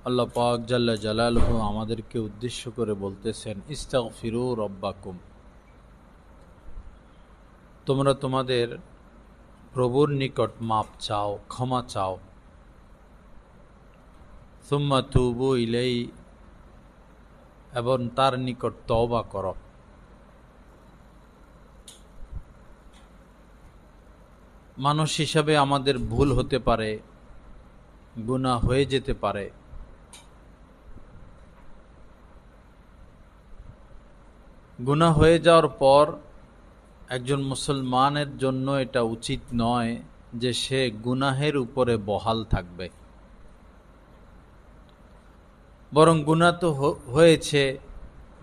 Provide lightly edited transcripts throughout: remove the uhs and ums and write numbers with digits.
আল্লাহ পাক জাল্লা জালালহু আমাদেরকে উদ্দেশ্য করে বলতেছেন, ইস্তাগফিরু রব্বাকুম, তোমরা তোমাদের প্রভুর নিকট মাপ চাও, ক্ষমা চাও। সুম্মা তুবু ইলাই, এবং তার নিকট তওবা করো। মানুষ হিসাবে আমাদের ভুল হতে পারে, গুনাহ হয়ে যেতে পারে। গুনাহ হয়ে যাওয়ার পর একজন মুসলমানের জন্য এটা উচিত নয় যে সে গুনাহের উপরে বহাল থাকবে। বরং গুনাহ তো হয়েছে,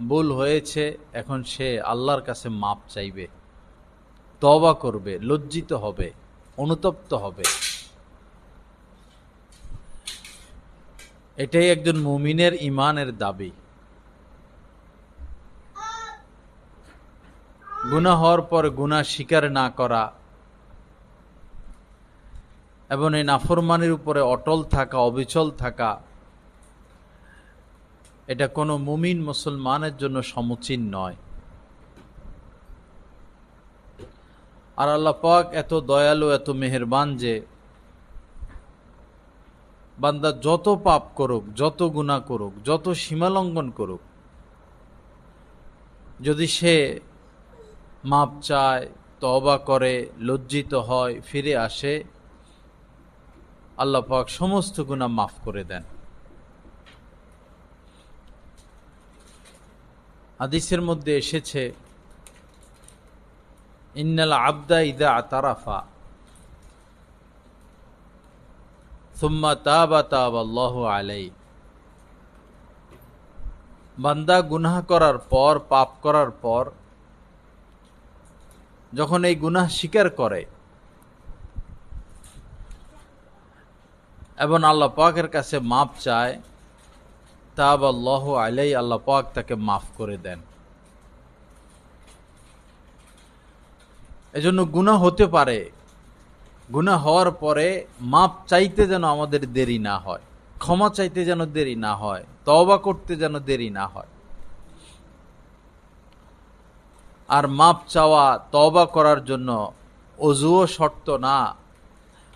ভুল হয়েছে, এখন সে আল্লাহর কাছে মাপ চাইবে, তওবা করবে, লজ্জিত হবে, অনুতপ্ত হবে। এটাই একজন মুমিনের ঈমানের দাবি। গুনাহ হওয়ার পর গুনাহ স্বীকার না করা এবং এই নাফরমানির উপরে অটল থাকা, অবিচল থাকা, এটা কোনো মুমিন মুসলমানের জন্য সমুচীন নয়। আর আল্লাহ পাক এত দয়ালু, এত মেহেরবান যে বান্দা যত পাপ করুক, যত গুনাহ করুক, যত সীমালঙ্ঘন করুক, যদি সে মাপ চায়, তওবা করে, লজ্জিত হয়, ফিরে আসে, আল্লাহ পাক সমস্ত গুনাহ মাফ করে দেন। হাদিসের মধ্যে এসেছে, ইন্নাল আবদা ইযা আতারাফা সুম্মা তাবা তাবাল্লাহু আলাইহি, বান্দা গুনাহ করার পর, পাপ করার পর যখন এই গুনাহ স্বীকার করে এবং আল্লাহ পাকের কাছে মাপ চায়, তাবাল্লাহু আলাইহি, আল্লাহ পাক তাকে মাফ করে দেন। এজন্য গুনাহ হতে পারে, গুনাহ হওয়ার পরে মাপ চাইতে যেন আমাদের দেরি না হয়, ক্ষমা চাইতে যেন দেরি না হয়, তওবা করতে যেন দেরি না হয়। আর মাপ চাওয়া, তওবা করার জন্য ওযুও শর্ত না,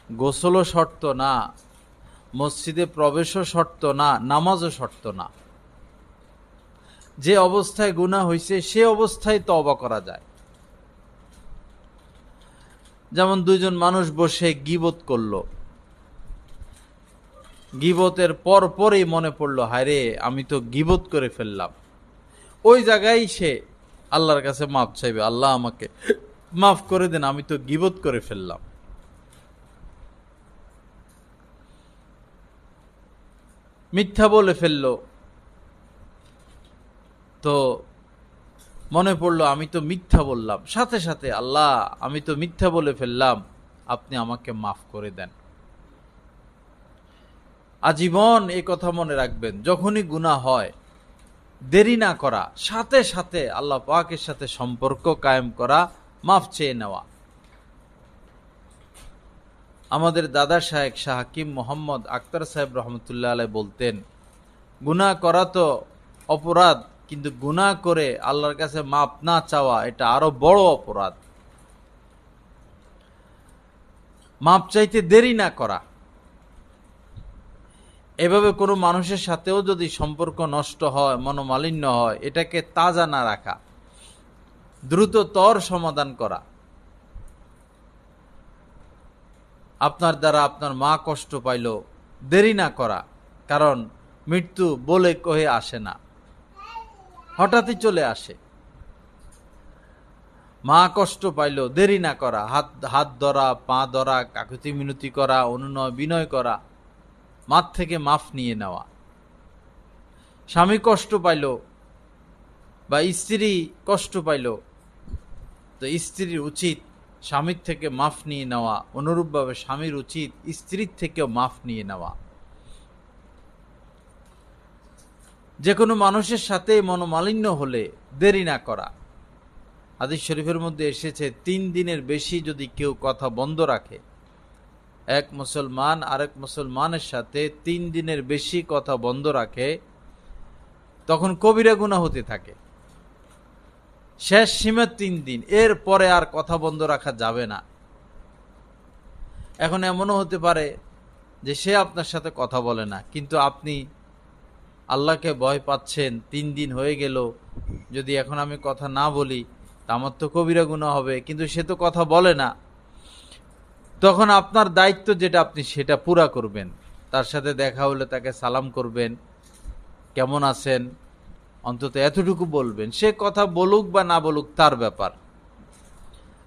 গোসলও শর্ত না, মসজিদে প্রবেশও শর্ত না, নামাজও শর্ত না। যে অবস্থায় গুনাহ হয়েছে সে অবস্থায় তওবা করা যায়। যেমন দুইজন মানুষ বসে গীবত করলো, গীবতের পর পরই মনে পড়লো, হায়রে আমি তো গীবত করে ফেললাম। ওই জায়গায় সে আল্লাহর কাছে মাপ চাইবে, আল্লাহ আমাকে মাফ করে দেন, আমি তো গীবত করে ফেললাম। মিথ্যা বলে ফেললো, তো মনে পড়লো আমি তো মিথ্যা বললাম, সাথে সাথে আল্লাহ আমি তো মিথ্যা বলে ফেললাম, আপনি আমাকে মাফ করে দেন। আজীবন এই কথা মনে রাখবেন, যখনই গুনাহ হয় দেরি না করা, সাথে সাথে আল্লাহ পাকের সাথে সম্পর্ক কায়েম করা, মাফ চেয়ে নেওয়া। আমাদের দাদা শায়েখ শাহ হাকিম মোহাম্মদ আখতার সাহেব রহমতুল্লাহ আলাইহি বলতেন, গুনাহ করা তো অপরাধ, কিন্তু গুনাহ করে আল্লাহর কাছে মাপ না চাওয়া এটা আরো বড় অপরাধ। মাপ চাইতে দেরি না করা। এভাবে কোনো মানুষের সাথেও যদি সম্পর্ক নষ্ট হয়, মনোমালিন্য হয়, এটাকে তাজা না রাখা, দ্রুততর সমাধান করা। আপনার দ্বারা আপনার মা কষ্ট পাইল, দেরি না করা, কারণ মৃত্যু বলে কহে আসে না, হঠাৎই চলে আসে। মা কষ্ট পাইল, দেরি না করা, হাত ধরা, পা ধরা, কাকুতি মিনতি করা, অনুনয় বিনয় করা, মার থেকে মাফ নিয়ে নেওয়া। স্বামী কষ্ট পাইল বা স্ত্রী কষ্ট পাইল, তো স্ত্রীর উচিত স্বামীর থেকে মাফ নিয়ে নেওয়া, অনুরূপভাবে স্বামীর উচিত স্ত্রীর থেকেও মাফ নিয়ে নেওয়া। যে কোনো মানুষের সাথে মনোমালিন্য হলে দেরি না করা। হাদিস শরীফের মধ্যে এসেছে, 3 দিনের বেশি যদি কেউ কথা বন্ধ রাখে, এক মুসলমান আরেক মুসলমানের সাথে 3 দিনের বেশি কথা বন্ধ রাখে, তখন কবিরা গুনাহ হতে থাকে। শেষ সীমা 3 দিন, এর পরে আর কথা বন্ধ রাখা যাবে না। এখন এমনও হতে পারে যে সে আপনার সাথে কথা বলে না, কিন্তু আপনি আল্লাহকে ভয় পাচ্ছেন, 3 দিন হয়ে গেল, যদি এখন আমি কথা না বলি তা আমার তো কবিরা গুনাহ হবে, কিন্তু সে তো কথা বলে না। তখন আপনার দায়িত্ব যেটা, আপনি সেটা পুরা করবেন। তার সাথে দেখা হলে তাকে সালাম করবেন, কেমন আছেন, অন্তত এতটুকু বলবেন। সে কথা বলুক বা না বলুক তার ব্যাপার।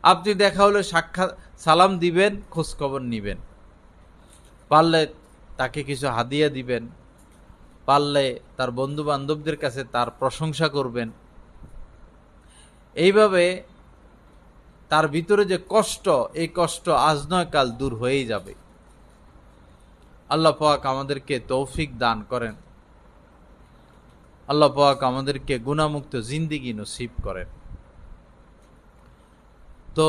আপনি দেখা হলে সাক্ষাৎ সালাম দিবেন, খোঁজ খবর নিবেন, পারলে তাকে কিছু হাদিয়া দিবেন, পারলে তার বন্ধু বান্ধবদের কাছে তার প্রশংসা করবেন। এইভাবে তার ভিতরে যে কষ্ট, এই কষ্ট আজ নয় কাল দূর হয়েই যাবে। আল্লাহ পাক আমাদেরকে তৌফিক দান করেন, আল্লাহ পাক আমাদেরকে গুনাহমুক্ত জিন্দেগি নসিব করেন। তো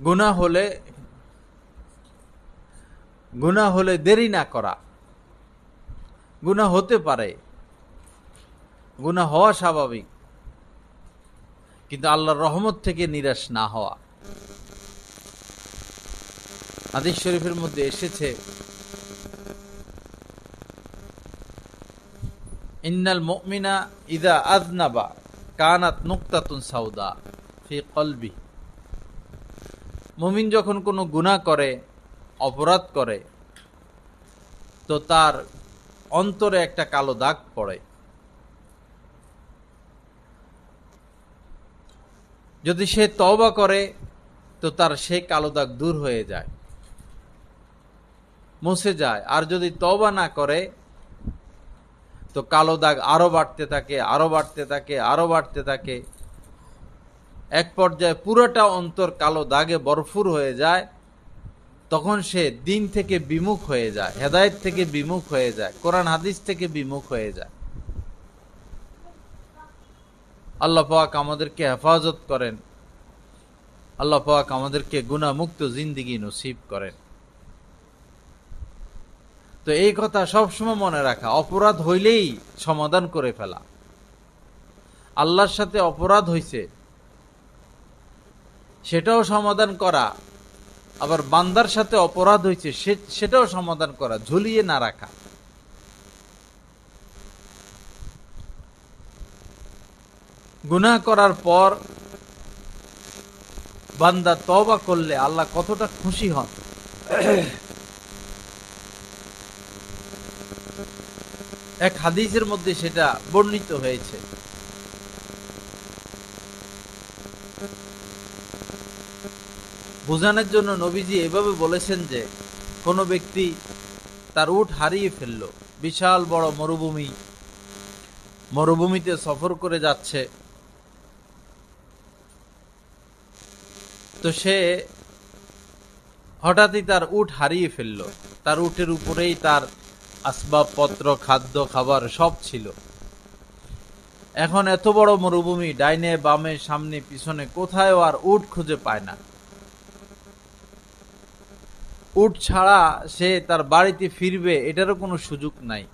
গুনাহ হলে দেরি না করা। গুনাহ হতে পারে, গুনাহ হওয়া স্বাভাবিক, কিন্তু আল্লাহর রহমত থেকে নিরাশ না হওয়া। হাদিস শরীফের মধ্যে এসেছে, ইন্নাল মুমিনা ইযা আযনাবা কানাত নুকতাতুন সাউদা ফি কলবি। মুমিন যখন কোনো গুনাহ করে, অপরাধ করে, তো তার অন্তরে একটা কালো দাগ পড়ে। যদি সে তওবা করে তো তার সেই কালো দাগ দূর হয়ে যায়, মুছে যায়। আর যদি তওবা না করে তো কালো দাগ আরো বাড়তে থাকে, আরো বাড়তে থাকে, আরো বাড়তে থাকে। এক পর্যায়ে পুরোটা অন্তর কালো দাগে ভরপুর হয়ে যায়। তখন সে দিন থেকে বিমুখ হয়ে যায়, হেদায়েত থেকে বিমুখ হয়ে যায়, কোরআন হাদিস থেকে বিমুখ হয়ে যায়। আল্লাহ পাক আমাদেরকে হেফাজত করেন, আল্লাহ পাক আমাদেরকে গুনাহমুক্ত জিন্দেগি নসিব করেন। তো এই কথা সবসময় মনে রাখা, অপরাধ হইলেই সমাধান করে ফেলা। আল্লাহর সাথে অপরাধ হইছে সেটাও সমাধান করা, আবার বান্দার সাথে অপরাধ হইছে সেটাও সমাধান করা, ঝুলিয়ে না রাখা। গুনাহ করার পর বান্দা তওবা করলে আল্লাহ কতটা খুশি হন। এক হাদিসের মধ্যে সেটা বর্ণিত হয়েছে। বোঝানোর জন্য নবীজি এভাবে বলেছেন যে, কোন ব্যক্তি তার উট হারিয়ে ফেললো, বিশাল বড় মরুভূমিতে সফর করে যাচ্ছে, তো সে হঠাৎই তার উট হারিয়ে ফেললো। তার উটের উপরেই তার আসবাবপত্র, খাদ্য, খাবার সব ছিল। এখন এত বড় মরুভূমি, ডাইনে বামে সামনে পিছনে কোথায় আর উট খুঁজে পায় না। উট ছাড়া সে তার বাড়িতে ফিরবে এটারও কোনো সুযোগ নাই,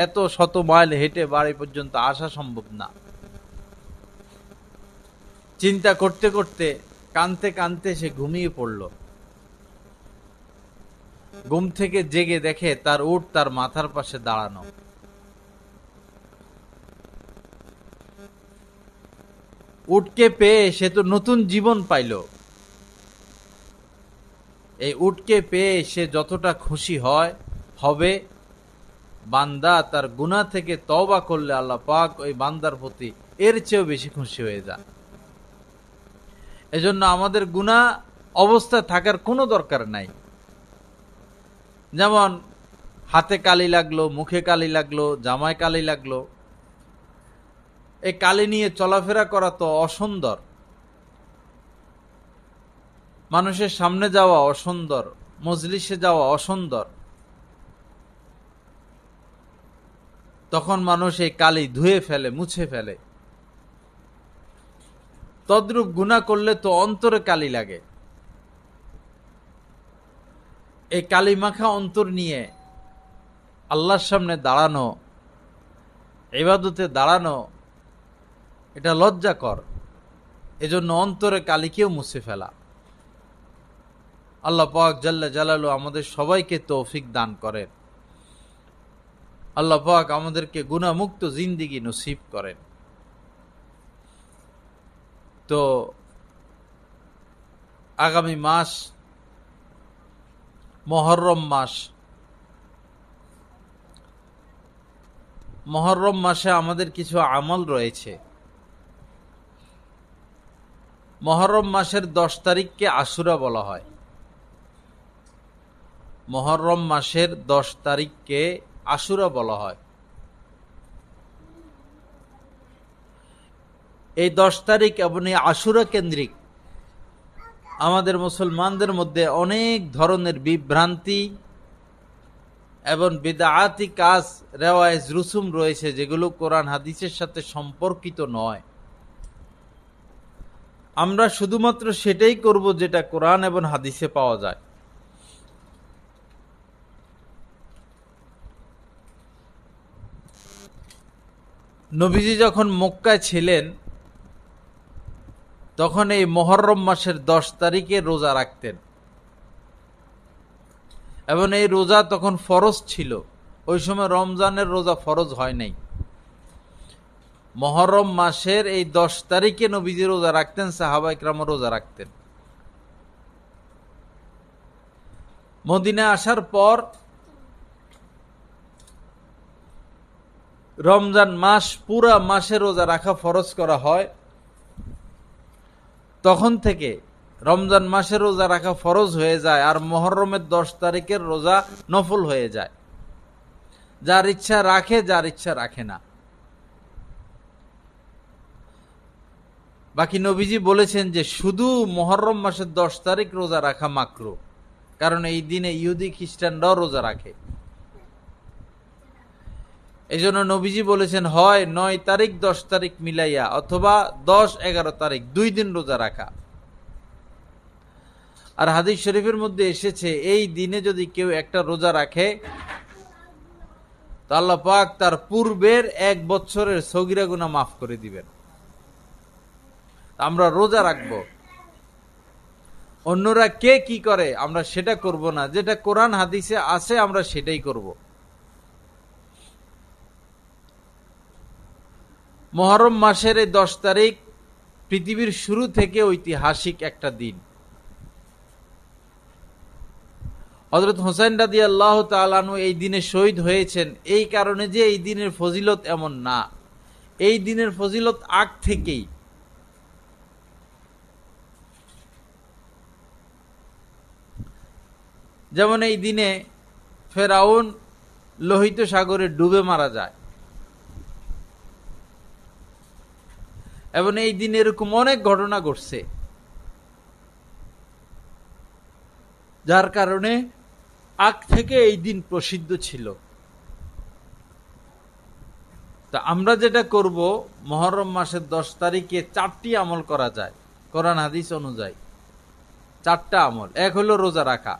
এত শত মাইল হেঁটে বাড়ি পর্যন্ত আসা সম্ভব না। চিন্তা করতে করতে, কানতে কানতে সে ঘুমিয়ে পড়ল। ঘুম থেকে জেগে দেখে তার উট তার মাথার পাশে দাঁড়ানো। উটকে পেয়ে সে তো নতুন জীবন পাইল। এই উটকে পেয়ে সে যতটা খুশি হবে, বান্দা তার গুনাহ থেকে তওবা করলে আল্লাহ পাক ওই বান্দার প্রতি এর চেয়েও বেশি খুশি হয়ে যায়। এজন্য আমাদের গুনাহ অবস্থায় থাকার কোনো দরকার নাই। যেমন হাতে কালি লাগলো, মুখে কালি লাগলো, জামায় কালি লাগলো, এই কালি নিয়ে চলাফেরা করা তো অসুন্দর। মানুষের সামনে যাওয়া অসুন্দর, মজলিসে যাওয়া অসুন্দর। তখন মানুষ এই কালি ধুয়ে ফেলে, মুছে ফেলে। তদ্রূপ গুনাহ করলে তো অন্তরে কালি লাগে। এই কালি মাখা অন্তর নিয়ে আল্লাহর সামনে দাঁড়ানো, ইবাদতে দাঁড়ানো, এটা লজ্জাকর। এজন্য অন্তরে কালিকেও মুছে ফেলা। আল্লাহ পাক জাল্লা জালালু আমাদের সবাইকে তৌফিক দান করেন। আল্লাহ পাক আমাদেরকে গুনাহমুক্ত জিন্দেগি নসিব করেন। তো আগামী মাস মুহররম মাস। মুহররম মাসে আমাদের কিছু আমল রয়েছে। মুহররম মাসের 10 তারিখকে আশুরা বলা হয়। মুহররম মাসের 10 তারিখকে আশুরা বলা হয়। এই 10 তারিখ এবং এই আশুরা কেন্দ্রিক আমাদের মুসলমানদের মধ্যে অনেক ধরনের বিভ্রান্তি এবং বিদআতি কাজ, রেওয়ায়েজ, রুসুম রয়েছে যেগুলো কোরআন হাদিসের সাথে সম্পর্কিত নয়। আমরা শুধুমাত্র সেটাই করব যেটা কোরআন এবং হাদিসে পাওয়া যায়। নবীজি যখন মক্কায় ছিলেন তখন এই মুহররম মাসের 10 তারিখে রোজা রাখতেন এবং এই রোজা তখন ফরজ ছিল। ওই সময় রমজানের রোজা ফরজ হয় নাই। মুহররম মাসের এই 10 তারিখে নবীজি রোজা রাখতেন, সাহাবা ইকরামও রোজা রাখতেন। মদিনায় আসার পর রমজান মাস পুরা মাসে রোজা রাখা ফরজ করা হয়। তখন থেকে রমজান মাসে রোজা রাখা ফরজ হয়ে যায় আর মুহররমের 10 তারিখের রোজা নফল হয়ে যায়। যার ইচ্ছা রাখে, যার ইচ্ছা রাখে না। বাকি নবীজি বলেছেন যে শুধু মুহররম মাসের 10 তারিখ রোজা রাখা মাকরুহ, কারণ এই দিনে ইহুদি খ্রিস্টানরাও রোজা রাখে। এই জন্য নবীজি বলেছেন হয় 9 তারিখ 10 তারিখ মিলাইয়া অথবা 10-11 তারিখ 2 দিন রোজা রাখা। আর হাদিস শরীফের মধ্যে এসেছে এই দিনে যদি কেউ একটা রোজা রাখে তো আল্লাহ পাক তার পূর্বের 1 বছরের সগীরা গুনাহ মাফ করে দিবেন। আমরা রোজা রাখবো। অন্যরা কে কি করে আমরা সেটা করব না, যেটা কোরআন হাদিসে আছে আমরা সেটাই করব। মুহররম মাসের এই 10 তারিখ পৃথিবীর শুরু থেকে ঐতিহাসিক একটা দিন। হযরত হুসাইন রাদিয়াল্লাহু তাআলা আনহু এই দিনে শহীদ হয়েছেন এই কারণে যে এই দিনের ফজিলত এমন না, এই দিনের ফজিলত আগ থেকেই। যেমন এই দিনে ফেরাউন লোহিত সাগরে ডুবে মারা যায় এবং এই দিনে এরকম অনেক ঘটনা ঘটছে যার কারণে আগ থেকে এই দিন প্রসিদ্ধ ছিল। তা আমরা যেটা করব মুহররম মাসের 10 তারিখে 4টি আমল করা যায় কোরআন হাদিস অনুযায়ী। 4টা আমল। এক হলো রোজা রাখা।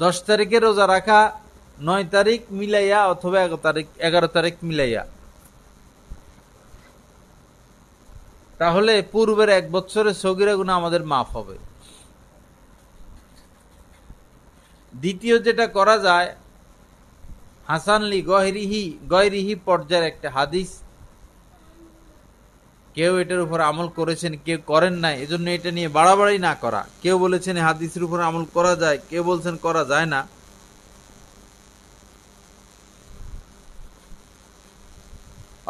10 তারিখে রোজা রাখা, 9 তারিখ মিলাইয়া অথবা 11 তারিখ মিলাইয়া, তাহলে পূর্বের 1 বছরের সগীরা গুনাহ আমাদের মাফ হবে। দ্বিতীয় যেটা করা যায়, হাসান লি গয়রিহি পর্যায়ের একটা হাদিস। কেউ এটার উপর আমল করেছেন, কেউ করেন নাই, এজন্য এটা নিয়ে বাড়াবাড়ি না করা। কেউ বলেছেন হাদিসের উপর আমল করা যায়, কেউ বলছেন করা যায় না।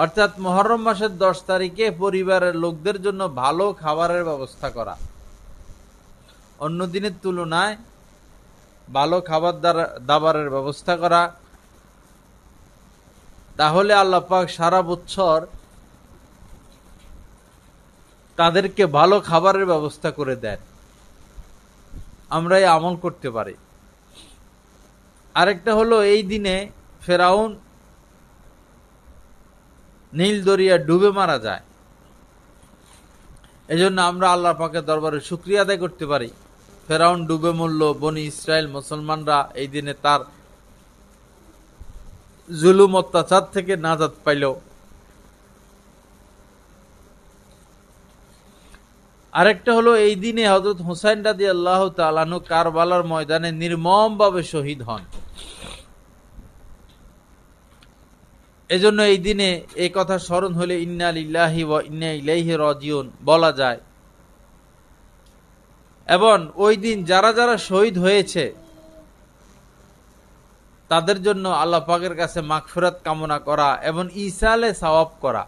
অর্থাৎ মুহররম মাসের 10 তারিখে পরিবারের লোকদের জন্য ভালো খাবারের ব্যবস্থা করা, অন্য দিনের তুলনায় ভালো খাবার দাবারের ব্যবস্থা করা। তাহলে আল্লাহ পাক সারা বছর তাদেরকে ভালো খাবারের ব্যবস্থা করে দেন। আমরা এই আমল করতে পারি। আরেকটা হলো এই দিনে ফেরাউন নীল দরিয়া ডুবে মারা যায়। এজন্য আমরা আল্লাহ পাকের দরবারে শুকরিয়া আদায় করতে পারি। ফেরাউন ডুবে মরল, বনি ইসরায়েল মুসলমানরা এই দিনে তার জুলুম অত্যাচার থেকে নাজাত পাইল। আরেকটা হলো এই দিনে হযরত হুসাইন রাদিয়াল্লাহু তাআলা আনহু কারবালার ময়দানে নির্মমভাবে শহীদ হন। এজন্য এই দিনে এই কথা স্মরণ হলে ইন্না লিল্লাহি ওয়া ইন্না ইলাইহি রাজিউন বলা যায়। এবং ওই দিন যারা যারা শহীদ হয়েছে তাদের জন্য আল্লাহ পাকের কাছে মাগফিরাত কামনা করা এবং ইসালে সওয়াব করা।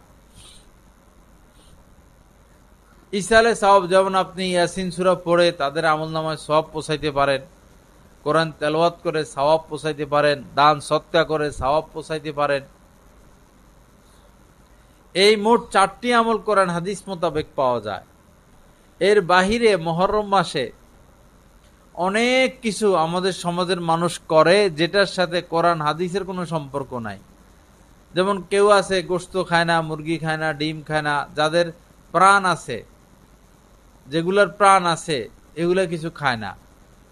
ইসালে সওয়াব যেমন আপনি ইয়াসিন সূরা পড়ে তাদের আমলনামায় সওয়াব পৌঁছাইতে পারেন, কোরআন তেলাওয়াত করে সওয়াব পৌঁছাইতে পারেন, দান সদকা করে সওয়াব পৌঁছাইতে পারেন। এই মোট 4টি আমল কোরআন হাদিস মোতাবেক পাওয়া যায়। এর বাহিরে মুহররম মাসে অনেক কিছু আমাদের সমাজের মানুষ করে যেটার সাথে কোরআন হাদিসের কোনো সম্পর্ক নাই। যেমন কেউ আছে গোশত খায় না, মুরগি খায় না, ডিম খায় না, যাদের প্রাণ আছে, যেগুলার প্রাণ আছে এগুলা কিছু খায় না,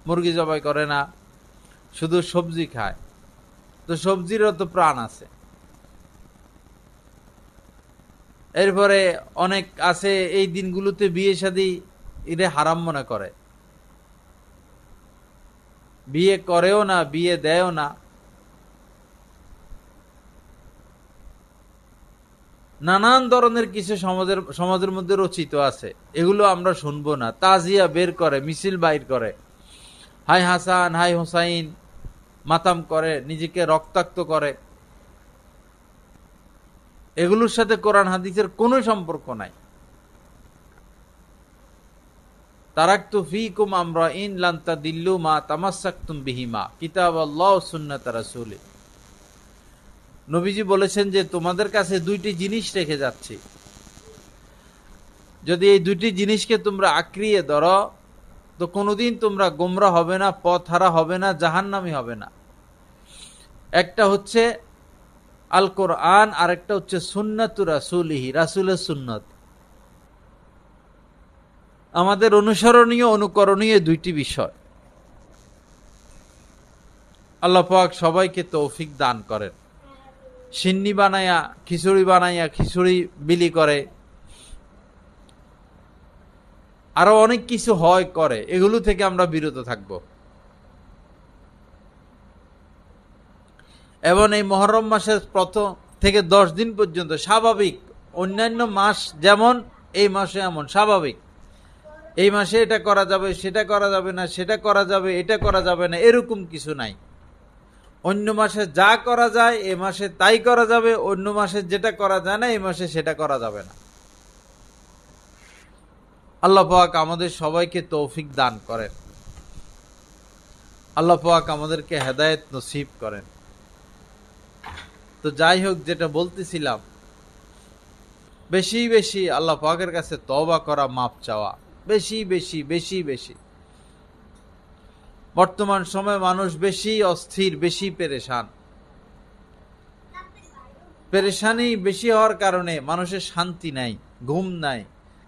মুরগি জবাই করে না, শুধু সবজি খায়। তো সবজিরও তো প্রাণ আছে। এরপরে অনেক আছে এই দিনগুলোতে বিয়ে শাদী এরে হারাম মনে করে, বিয়ে করেও না, বিয়ে দেয়ও না। নানান ধরনের কিছু সমাজের মধ্যে রচিত আছে, এগুলো আমরা শুনবো না। তাজিয়া বের করে, মিছিল বাইর করে, হাই হাসান হাই হুসাইন মাতাম করে, নিজেকে রক্তাক্ত করে। এগুলোর সাথে কোরআন হাদিসের কোনো সম্পর্ক নাই। তারাকতু ফীকুম আমরাইন লান তাদিল্লু মা তামাসসাকতুম বিহিমা কিতাবাল্লাহ ওয়া সুন্নাত রাসূলি। নবীজি বলেছেন যে তোমাদের কাছে 2টি জিনিস রেখে যাচ্ছি, যদি এই 2টি জিনিসকে তোমরা আঁকড়িয়ে ধরো তো কোনোদিন তোমরা গোমরা হবে না, পথহারা হবে না, জাহান্নামী হবে না। একটা হচ্ছে আল কোরআন, আর একটা হচ্ছে সুন্নাতু রাসূলিহি, রাসূলের সুন্নাত। আমাদের অনুসরণীয় অনুকরণীয় 2টি বিষয়। আল্লাহ পাক সবাইকে তৌফিক দান করেন। সিন্নি বানায়া খিচুড়ি বিলি করে, আরো অনেক কিছু হয় করে, এগুলো থেকে আমরা বিরত থাকব। এবং এই মুহররম মাসের প্রথম থেকে 10 দিন পর্যন্ত স্বাভাবিক, অন্যান্য মাস যেমন এই মাসে এমন স্বাভাবিক। এই মাসে এটা করা যাবে, সেটা করা যাবে না, সেটা করা যাবে, এটা করা যাবে না, এরকম কিছু নাই। অন্য মাসে যা করা যায় এই মাসে তাই করা যাবে, অন্য মাসে যেটা করা যায় না এই মাসে সেটা করা যাবে না। আল্লাহ পাক আমাদের সবাইকে তৌফিক দান করেন। আল্লাহ পাক আমাদেরকে হেদায়েত নসিব করেন। তো যাই হোক, যেটা বলতেছিলাম, বেশি বেশি আল্লাহ পাকের কাছে তওবা করা, মাপ চাওয়া, বেশি বেশি বেশি বেশি। বর্তমান সময়ে মানুষ বেশি অস্থির, বেশি পেরেশান। পেরেশানি বেশি হওয়ার কারণে মানুষের শান্তি নাই, ঘুম নাই,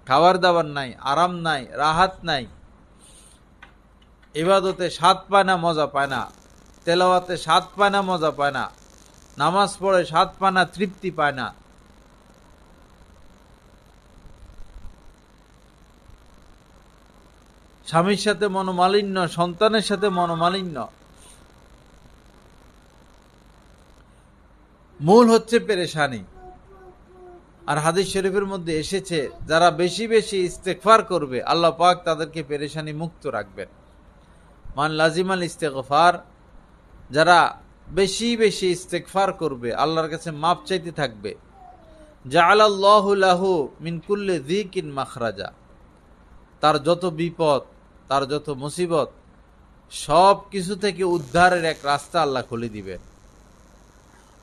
খাবার দাবার নাই, আরাম নাই, রাহাত নাই। ইবাদতে স্বাদ পায় না, মজা পায় না, তেলাওয়াতে স্বাদ পায় না, মজা পায় না, নামাজ পড়ে স্বাদ পায় না, তৃপ্তি পায় না। স্বামীর সাথে মনোমালিন্য, সন্তানের সাথে মনোমালিন্য, মূল হচ্ছে পেরেশানি। আর হাদিস শরীফের মধ্যে এসেছে যারা বেশি বেশি ইস্তেগফার করবে আল্লাহ পাক তাদেরকে পেরেশানি মুক্ত রাখবেন। মান লাজিমাল ইস্তেগফার, যারা বেশি বেশি ইস্তেগফার করবে, আল্লাহর কাছে মাপ চাইতে থাকবে, জাআলাল্লাহু লাহু মিন কুল্লি যিকিন মাখরাজা, তার যত বিপদ, তার যত মুসিবত, সব কিছু থেকে উদ্ধারের এক রাস্তা আল্লাহ খুলে দিবেন।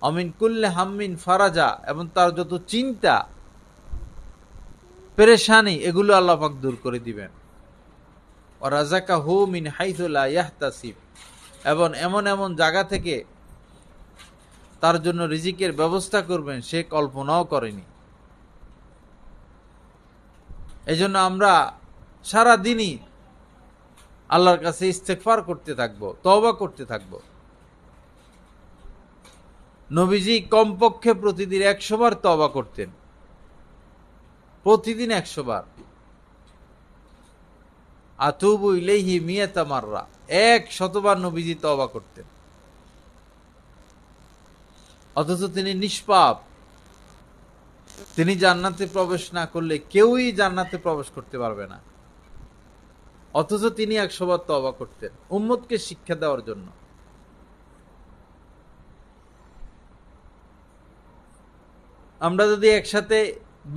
অমিন কুল্লি হাম্মিন ফারাজা, এবং তার যত চিন্তা পেরেশানি এগুলো আল্লাহ পাক দূর করে দিবেন। ওয়া রাযাকাহু মিন হাইথু লা ইয়াহতাসিব, এবং এমন এমন জায়গা থেকে তার জন্য রিজিকের ব্যবস্থা করবেন সে কল্পনাও করেনি। এই জন্য আমরা সারা দিনই আল্লাহর কাছে ইস্তেগফার করতে থাকবো, তওবা করতে থাকবো। নবীজি কমপক্ষে প্রতিদিন 100 বার তওবা করতেন, প্রতিদিন 100 বার। আতুবু ইলাইহি মিয়াতা মাররা, 100 বার নবীজি তওবা করতেন। অথচ তিনি নিষ্পাপ, তিনি জান্নাতে প্রবেশ না করলে কেউই জান্নাতে প্রবেশ করতে পারবে না। অথচ তিনি 100 বার তওবা করতেন উম্মতকে শিক্ষা দেওয়ার জন্য। আমরা যদি একসাথে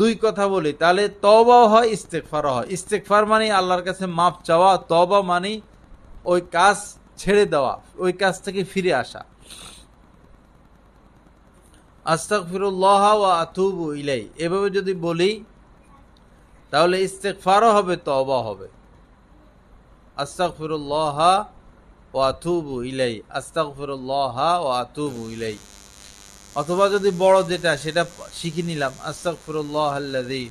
দুই কথা বলি তাহলে তওবাও হয়, ইস্তেগফারও হয়। ইস্তেগফার মানে আল্লাহর কাছে মাফ চাওয়া, তওবা মানে ওই কাজ ছেড়ে দেওয়া, ওই কাজ থেকে ফিরে আসা। আস্তাগফিরুল্লাহ ওয়া আতুবু ইলাই, এভাবে যদি বলি তাহলে ইস্তেগফারও হবে, তওবাও হবে। আস্তাগফিরুল্লাহ ওয়া আতুবু ইলাই, আস্তাগফিরুল্লাহ ওয়া আতুবু ইলাই। অথবা যদি বড় যেটা সেটা শিখে নিলাম, আস্তাগফিরুল্লাহাল্লাযী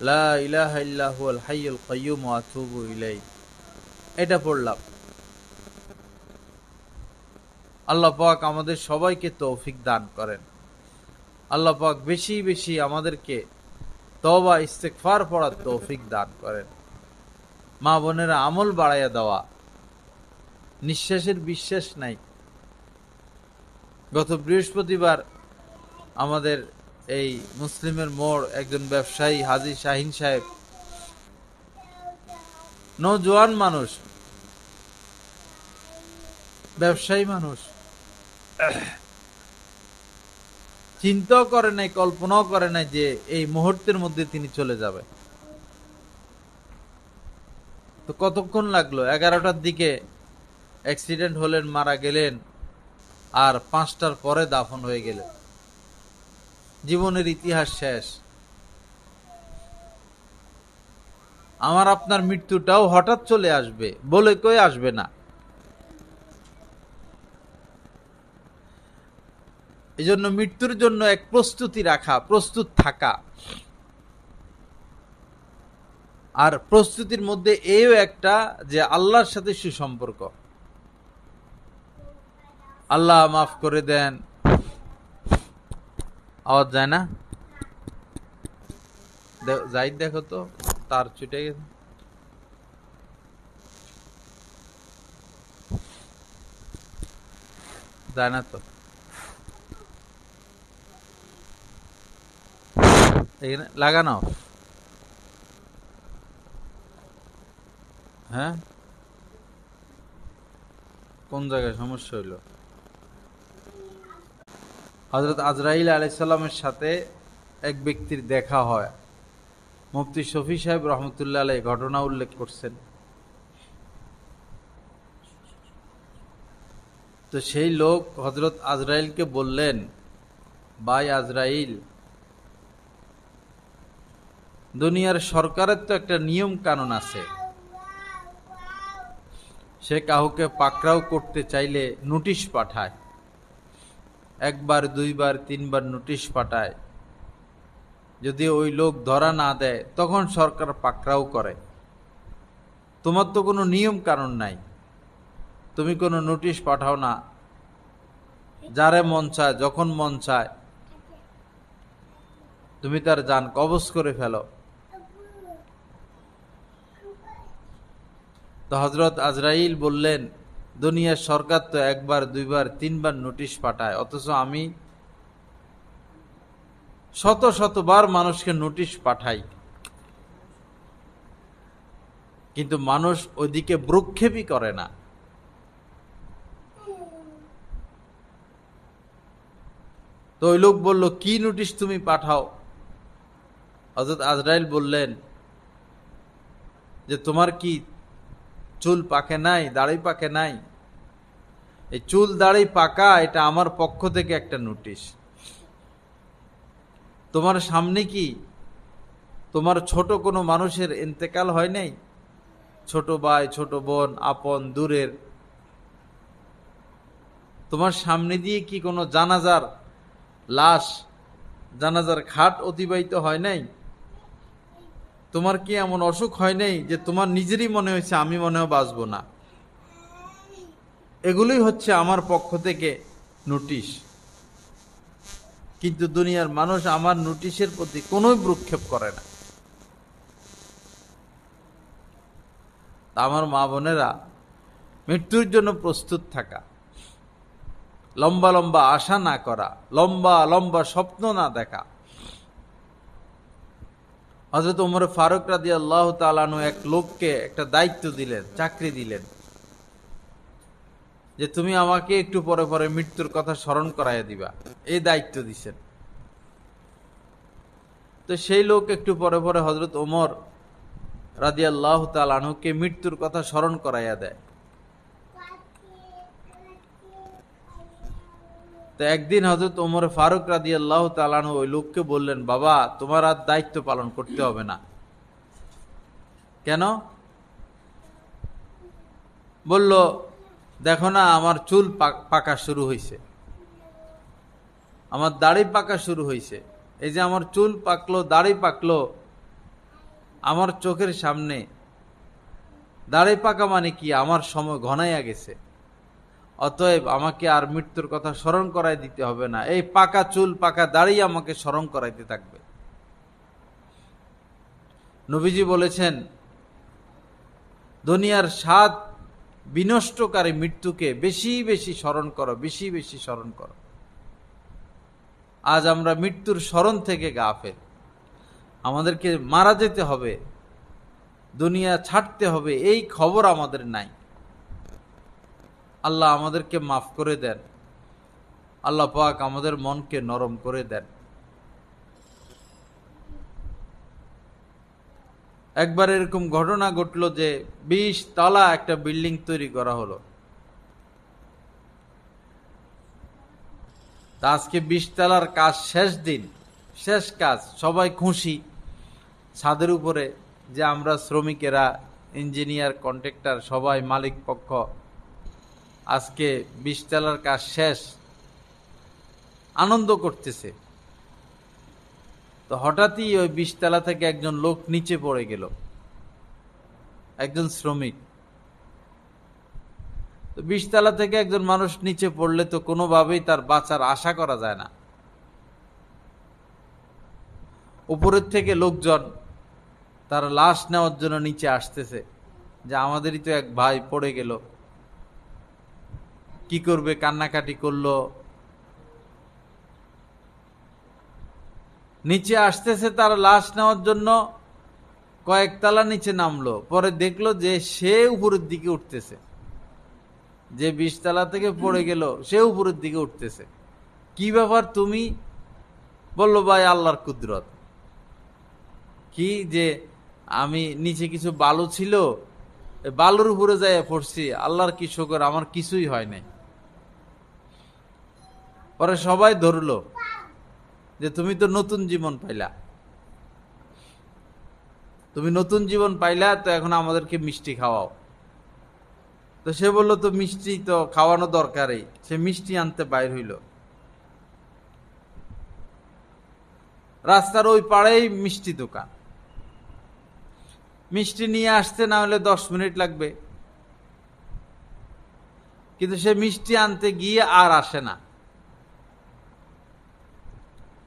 লা ইলাহা ইল্লা হুয়াল হাইয়ুল কাইয়্যুম ওয়া আতুবু ইলাই, এটা পড়লাম। আল্লাহ পাক আমাদের সবাইকে তৌফিক দান করেন। আল্লাহ পাক বেশি বেশি আমাদেরকে তওবা ইস্তেগফার পড়ার তৌফিক দান করেন। মা বোনেরা, আমল বাড়াইয়া দেওয়া, নিঃশ্বাসের বিশ্বাস নাই। গত বৃহস্পতিবার আমাদের এই মুসলিমের মোড় একজন ব্যবসায়ী হাজী শাহিন সাহেব, নওজোয়ান মানুষ, ব্যবসায়ী মানুষ, চিন্তাও করে নাই, কল্পনাও করে নাই যে এই মুহূর্তের মধ্যে তিনি চলে যাবে। তো কতক্ষণ লাগলো? 11টার দিকে অ্যাক্সিডেন্ট হলেন, মারা গেলেন, আর 5টার পরে দাফন হয়ে গেলেন। জীবনের ইতিহাস শেষ। আমার আপনার মৃত্যুটাও হঠাৎ চলে আসবে, বলে কই আসবে না। এই জন্য মৃত্যুর জন্য এক প্রস্তুতি রাখা, প্রস্তুত থাকা। আর প্রস্তুতির মধ্যে এও একটা যে আল্লাহর সাথে সুসম্পর্ক। আল্লাহ মাফ করে দেন। আওয়াজ যায় না? যাই দেখো তো, তার ছুটে গেছে। যায় না তো, এখানে লাগানো। হ্যাঁ, কোন জায়গায় সমস্যা হইল? হযরত আজরাইল আলাইহিস সালামের সাথে এক ব্যক্তির দেখা হয়। মুফতি শফি সাহেব রহমতুল্লাহ আলাইহি ঘটনা উল্লেখ করছেন। তো সেই লোক হযরত আজরাইলকে বললেন, ভাই আজরাইল, দুনিয়ার সরকারের তো একটা নিয়ম কানুন আছে, সে কাউকে পাকড়াও করতে চাইলে নোটিশ পাঠায়, 1 বার 2 বার 3 বার নোটিশ পাঠায়। যদি ওই লোক ধরা না দেয় তখন সরকার পাকড়াও করে। তোমার তো কোনো নিয়ম কানুন নাই, তুমি কোনো নোটিশ পাঠাও না, যারে মন চায় যখন মন চায় তুমি তার জান কবজ করে ফেলো। তো হযরত আজরাইল বললেন, দুনিয়ার সরকার তো 1 বার 2 বার 3 বার নোটিশ পাঠায়, অথচ আমি শত শতবার মানুষকে নোটিশ পাঠাই, কিন্তু মানুষ ওইদিকে ভ্রুক্ষেপই করে না। তো ওই লোক বলল, কি নোটিশ তুমি পাঠাও? হযরত আজরাইল বললেন যে তোমার কি চুল পাকে নাই, দাড়ি পাকে নাই? এই চুল দাড়ি পাকা এটা আমার পক্ষ থেকে একটা নোটিশ। তোমার সামনে কি তোমার ছোট কোনো মানুষের ইন্তেকাল হয় নাই? ছোট ভাই, ছোট বোন, আপন দূরের, তোমার সামনে দিয়ে কি কোনো জানাজার লাশ, জানাজার খাট অতিবাহিত হয় নাই? তোমার কি এমন অসুখ হয় নাই যে তোমার নিজেরই মনে হয়েছে আমি মনে হয় বাঁচবো না? এগুলোই হচ্ছে আমার পক্ষ থেকে নোটিশ। কিন্তু দুনিয়ার মানুষ আমার নোটিশের প্রতি কোনো ভ্রুক্ষেপ করে না। আমার মা বোনেরা, মৃত্যুর জন্য প্রস্তুত থাকা, লম্বা লম্বা আশা না করা, লম্বা লম্বা স্বপ্ন না দেখা। হযরত ওমর ফারুক রাদিয়াল্লাহু তাআলা আনহু এক লোককে একটা দায়িত্ব দিলেন, চাকরি দিলেন, যে তুমি আমাকে একটু পরে পরে মৃত্যুর কথা স্মরণ করাইয়া দিবা, এই দায়িত্ব দিছেন। তো সেই লোক একটু পরে পরে হযরত ওমর রাদিয়াল্লাহু তাআলা আনহুকে মৃত্যুর কথা স্মরণ করাইয়া দেয়। তো একদিন হযরত ওমর ফারুক রাদিয়াল্লাহু তাআলা আনহু ওই লোককে বললেন, বাবা তোমার আর দায়িত্ব পালন করতে হবে না। কেন? বলল, দেখো না আমার চুল পাকা শুরু হয়েছে, আমার দাড়ি পাকা শুরু হয়েছে। এই যে আমার চুল পাকলো, দাড়ি পাকলো আমার চোখের সামনে। দাড়ি পাকা মানে কি? আমার সময় ঘনাইয়া গেছে। অতএব আমাকে আর মৃত্যুর কথা স্মরণ করাই দিতে হবে না, এই পাকা চুল পাকা দাড়ি আমাকে স্মরণ করাইতে থাকবে। নবীজি বলেছেন, দুনিয়ার স্বাদ বিনষ্টকারী মৃত্যুকে বেশি বেশি স্মরণ করো, বেশি বেশি স্মরণ করো। আজ আমরা মৃত্যুর স্মরণ থেকে গাফেল। আমাদেরকে মারা যেতে হবে, দুনিয়া ছাড়তে হবে, এই খবর আমাদের নাই। আল্লাহ আমাদেরকে মাফ করে দেন, আল্লাহ পাক আমাদের মনকে নরম করে দেন। একবার এরকম ঘটনা ঘটলো যে 20 তলা একটা বিল্ডিং তৈরি করা হলো। তা আজকে 20 তলার কাজ শেষ দিন, শেষ কাজ, সবাই খুশি। ছাদের উপরে যে আমরা শ্রমিকেরা, ইঞ্জিনিয়ার, কন্ট্রাক্টর, সবাই মালিক পক্ষ, আজকে 20 তলার কাজ শেষ, আনন্দ করতেছে। তো হঠাৎই ওই 20 তলা থেকে একজন লোক নিচে পড়ে গেল, একজন শ্রমিক। তো 20 তলা থেকে একজন মানুষ নিচে পড়লে তো কোনোভাবেই তার বাঁচার আশা করা যায় না। উপরের থেকে লোকজন তার লাশ নেওয়ার জন্য নিচে আসতেছে, যে আমাদেরই তো এক ভাই পড়ে গেল, কি করবে, কান্নাকাটি করলো। নিচে আসতেছে তার লাশ নেওয়ার জন্য, কয়েকতলা নিচে নামলো, পরে দেখলো যে সে উপরের দিকে উঠতেছে, যে 20 তলা থেকে পড়ে গেল সে উপরের দিকে উঠতেছে। কি ব্যাপার তুমি? বলল, ভাই আল্লাহর কুদরত। কি যে আমি নিচে কিছু বালু ছিল, বালুর উপরে যাই পড়ছি, আল্লাহর কি শুকর, আমার কিছুই হয় নাই। পরে সবাই ধরলো যে তুমি তো নতুন জীবন পাইলা, তুমি নতুন জীবন পাইলা, তো এখন আমাদেরকে মিষ্টি খাওয়াও। তো সে বললো, তো মিষ্টি তো খাওয়ানো দরকারই। সে মিষ্টি আনতে বাইর হইল। রাস্তার ওই পাড়েই মিষ্টি দোকান, মিষ্টি নিয়ে আসতে না হলে 10 মিনিট লাগবে। কিন্তু সে মিষ্টি আনতে গিয়ে আর আসে না।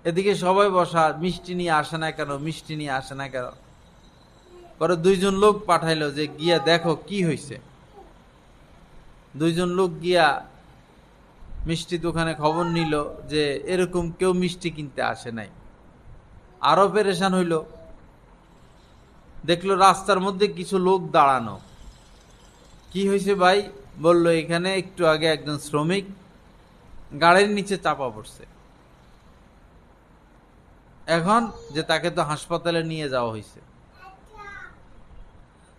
এদিকে সবাই বসা, মিষ্টি নিয়ে আসে না কেন, মিষ্টি নিয়ে আসে না কেন। পরে 2 জন লোক পাঠাইলো যে গিয়া দেখো কি হয়েছে। 2 জন লোক গিয়া মিষ্টি দোকানে খবর নিল যে এরকম কেউ মিষ্টি কিনতে আসে নাই। আরো পেরেশান হইল, দেখলো রাস্তার মধ্যে কিছু লোক দাঁড়ানো। কি হয়েছে ভাই? বলল, এখানে একটু আগে একজন শ্রমিক গাড়ির নিচে চাপা পড়ছে, এখন যে তাকে তো হাসপাতালে নিয়ে যাওয়া হয়েছে।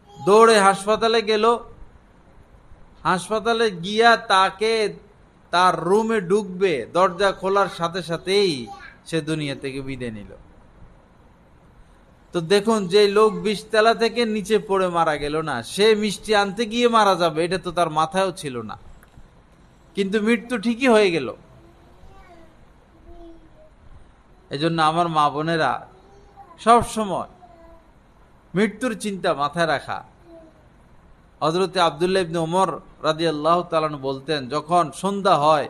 দৌড়ে হাসপাতালে গেল। হাসপাতালে গিয়া তাকে তার রুমে ঢুকবে, দরজা খোলার সাথে সাথেই সে দুনিয়া থেকে বিদায় নিল। তো দেখুন, যে লোক 20 তলা থেকে নিচে পড়ে মারা গেল না, সে মিষ্টি আনতে গিয়ে মারা যাবে, এটা তো তার মাথায়ও ছিল না। কিন্তু মৃত্যু ঠিকই হয়ে গেল। এজন্য আমার মা বোনেরা সব সময় মৃত্যুর চিন্তা মাথায় রাখা। হযরতে আব্দুল্লাহ ইবনে ওমর রাদিয়াল্লাহু তাআলা আনহু বলতেন, যখন সন্ধ্যা হয়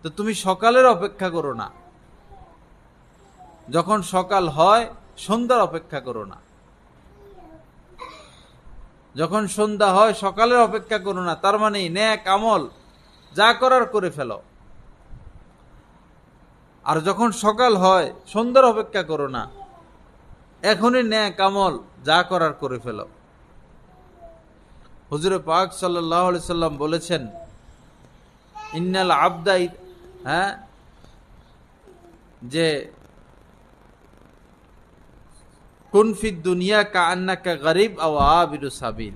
তো তুমি সকালের অপেক্ষা করো না, যখন সকাল হয় সন্ধ্যার অপেক্ষা করো না। যখন সন্ধ্যা হয় সকালের অপেক্ষা করো না, তার মানে নেক আমল যা করার করে ফেলো। আর যখন সকাল হয় সন্ধ্যার অপেক্ষা করো না, এখনই নেক আমল যা করার করে ফেলো। হুজুর পাক সাল্লাল্লাহু আলাইহি সাল্লাম বলেছেন, ইন্নাল আবদা, যে কুন ফিদ দুনিয়া কাআন্নাকা গরীব আও আবিরু সাবিল।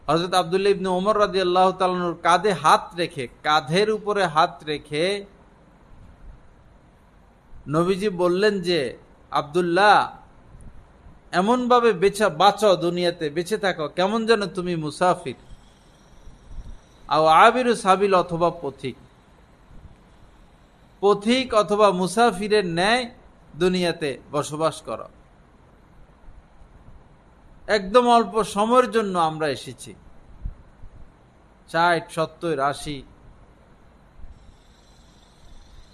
হযরত আব্দুল্লাহ ইবনে ওমর রাদিয়াল্লাহু তাআলা আনহুর কাঁধে হাত রেখে, কাঁধের উপরে হাত রেখে নবীজি বললেন যে, আব্দুল্লাহ, এমন ভাবে বাঁচো, দুনিয়াতে বেঁচে থাকো কেমন যেন তুমি মুসাফির, আও আবিরু সাবিল, অথবা পথিক। পথিক অথবা মুসাফিরের ন্যায় দুনিয়াতে বসবাস করো। একদম অল্প সময়ের জন্য আমরা এসেছি, 60, 70, 80।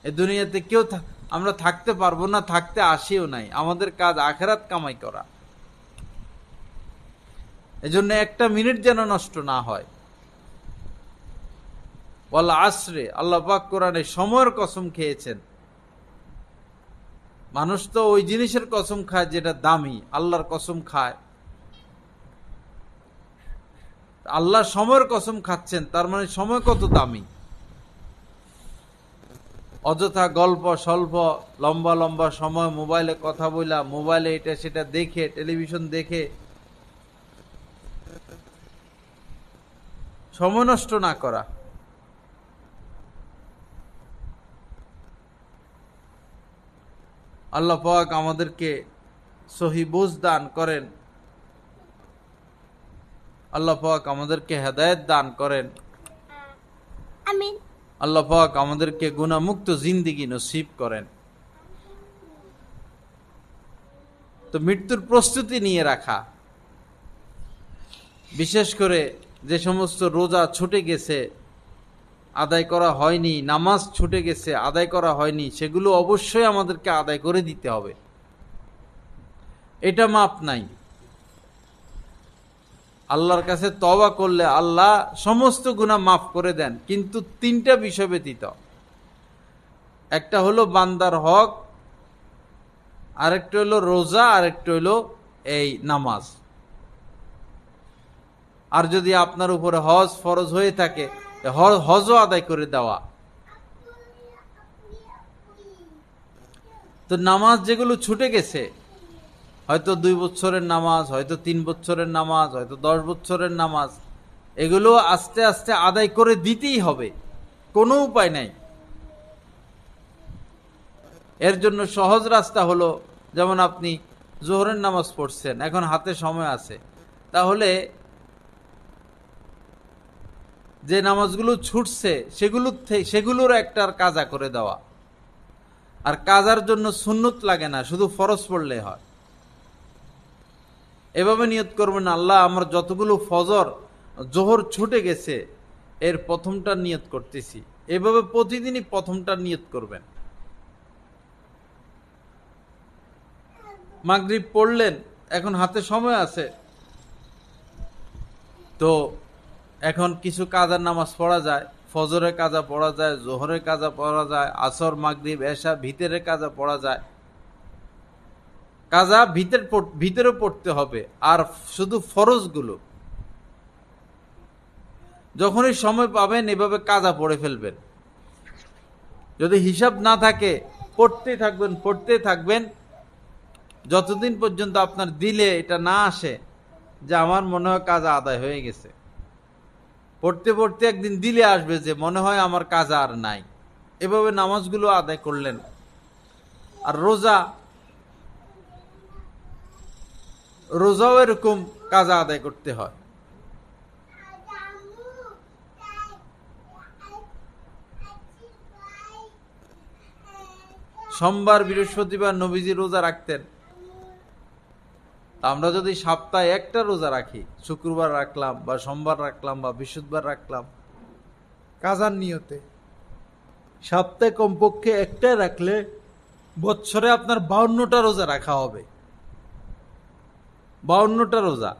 এ দুনিয়াতে কেউ আমরা থাকতে পারবো না, থাকতে আসিও নাই। আমাদের কাজ আখিরাত কামাই করা। এজন্য একটা মিনিট যেন নষ্ট না হয়। ওয়াল আসরে, আল্লাহ পাক কোরআনে সময়ের কসম খেয়েছেন। মানুষ তো ওই জিনিসের কসম খায় যেটা দামি, আল্লাহর কসম খায়। আল্লাহ সময়ের কসম খাচ্ছেন, তার মানে সময় কত দামি। অযথা গল্প স্বল্প লম্বা লম্বা সময় মোবাইলে কথা বলা, মোবাইলে এটা সেটা দেখে, টেলিভিশন দেখে সময় নষ্ট না করা। আল্লাহ পাক আমাদেরকে সহি বুঝ দান করেন, আল্লাহ পাক আমাদেরকে হেদায়েত দান করেন, আমিন। আল্লাহ পাক আমাদেরকে গুনাহমুক্ত জিন্দেগি নসিব করেন। তো মৃত্যুর প্রস্তুতি নিয়ে রাখা, বিশেষ করে যে সমস্ত রোজা ছুটে গেছে আদায় করা হয়নি, নামাজ ছুটে গেছে আদায় করা হয়নি, সেগুলো অবশ্যই আমাদেরকে আদায় করে দিতে হবে। এটা মাপ নাই। আল্লাহর কাছে তওবা করলে আল্লাহ সমস্ত গুনাহ মাফ করে দেন, কিন্তু 3টা বিষয় ব্যতীত। একটা হলো বান্দার হক, আরেকটা হলো রোজা, আরেকটা হলো এই নামাজ। আর যদি আপনার উপরে হজ ফরজ হয়ে থাকে, হজও আদায় করে দেওয়া। তো নামাজ যেগুলো ছুটে গেছে, হয়তো 2 বছরের নামাজ, হয়তো 3 বছরের নামাজ, হয়তো 10 বছরের নামাজ, এগুলো আস্তে আস্তে আদায় করে দিতেই হবে, কোনো উপায় নাই। এর জন্য সহজ রাস্তা হলো, যেমন আপনি জোহরের নামাজ পড়ছেন, এখন হাতে সময় আছে, তাহলে যে নামাজগুলো ছুটছে সেগুলোর একটা কাজা করে দেওয়া। আর কাজার জন্য সুন্নত লাগে না, শুধু ফরজ পড়লে হয়। এভাবে নিয়ত করবেন, আল্লাহ আমার যতগুলো ফজর জোহর ছুটে গেছে এর প্রথমটা নিয়ত করতেছি। এভাবে প্রতিদিনই প্রথমটা নিয়ত করবেন। মাগরিব পড়লেন, এখন হাতে সময় আছে, তো এখন কিছু কাজার নামাজ পড়া যায়, ফজরের কাজা পড়া যায়, জোহরের কাজা পড়া যায়, আসর মাগরিব এশা ভিতরের কাজা পড়া যায়। কাজা ভিতরে পড়তে হবে, আর শুধু ফরজগুলো যখনই সময় পাবেন এভাবে কাজা পড়ে ফেলবেন। যদি হিসাব না থাকে পড়তেই থাকবেন যতদিন পর্যন্ত আপনার দিলে এটা না আসে যে আমার মনে হয় কাজা আদায় হয়ে গেছে। পড়তে পড়তে একদিন দিলে আসবে যে মনে হয় আমার কাজা আর নাই। এভাবে নামাজগুলো আদায় করলেন। আর রোজাও এরকম কাজা আদায় করতে হয়। সোমবার বৃহস্পতিবার নবীজি রোজা রাখতেন। আমরা যদি সপ্তাহে একটা রোজা রাখি, শুক্রবার রাখলাম বা সোমবার রাখলাম বা বৃহস্পতিবার রাখলাম কাজার নিয়তে, সপ্তাহে কমপক্ষে একটা রাখলে বছরে আপনার 52টা রোজা রাখা হবে। 52টা রোজা,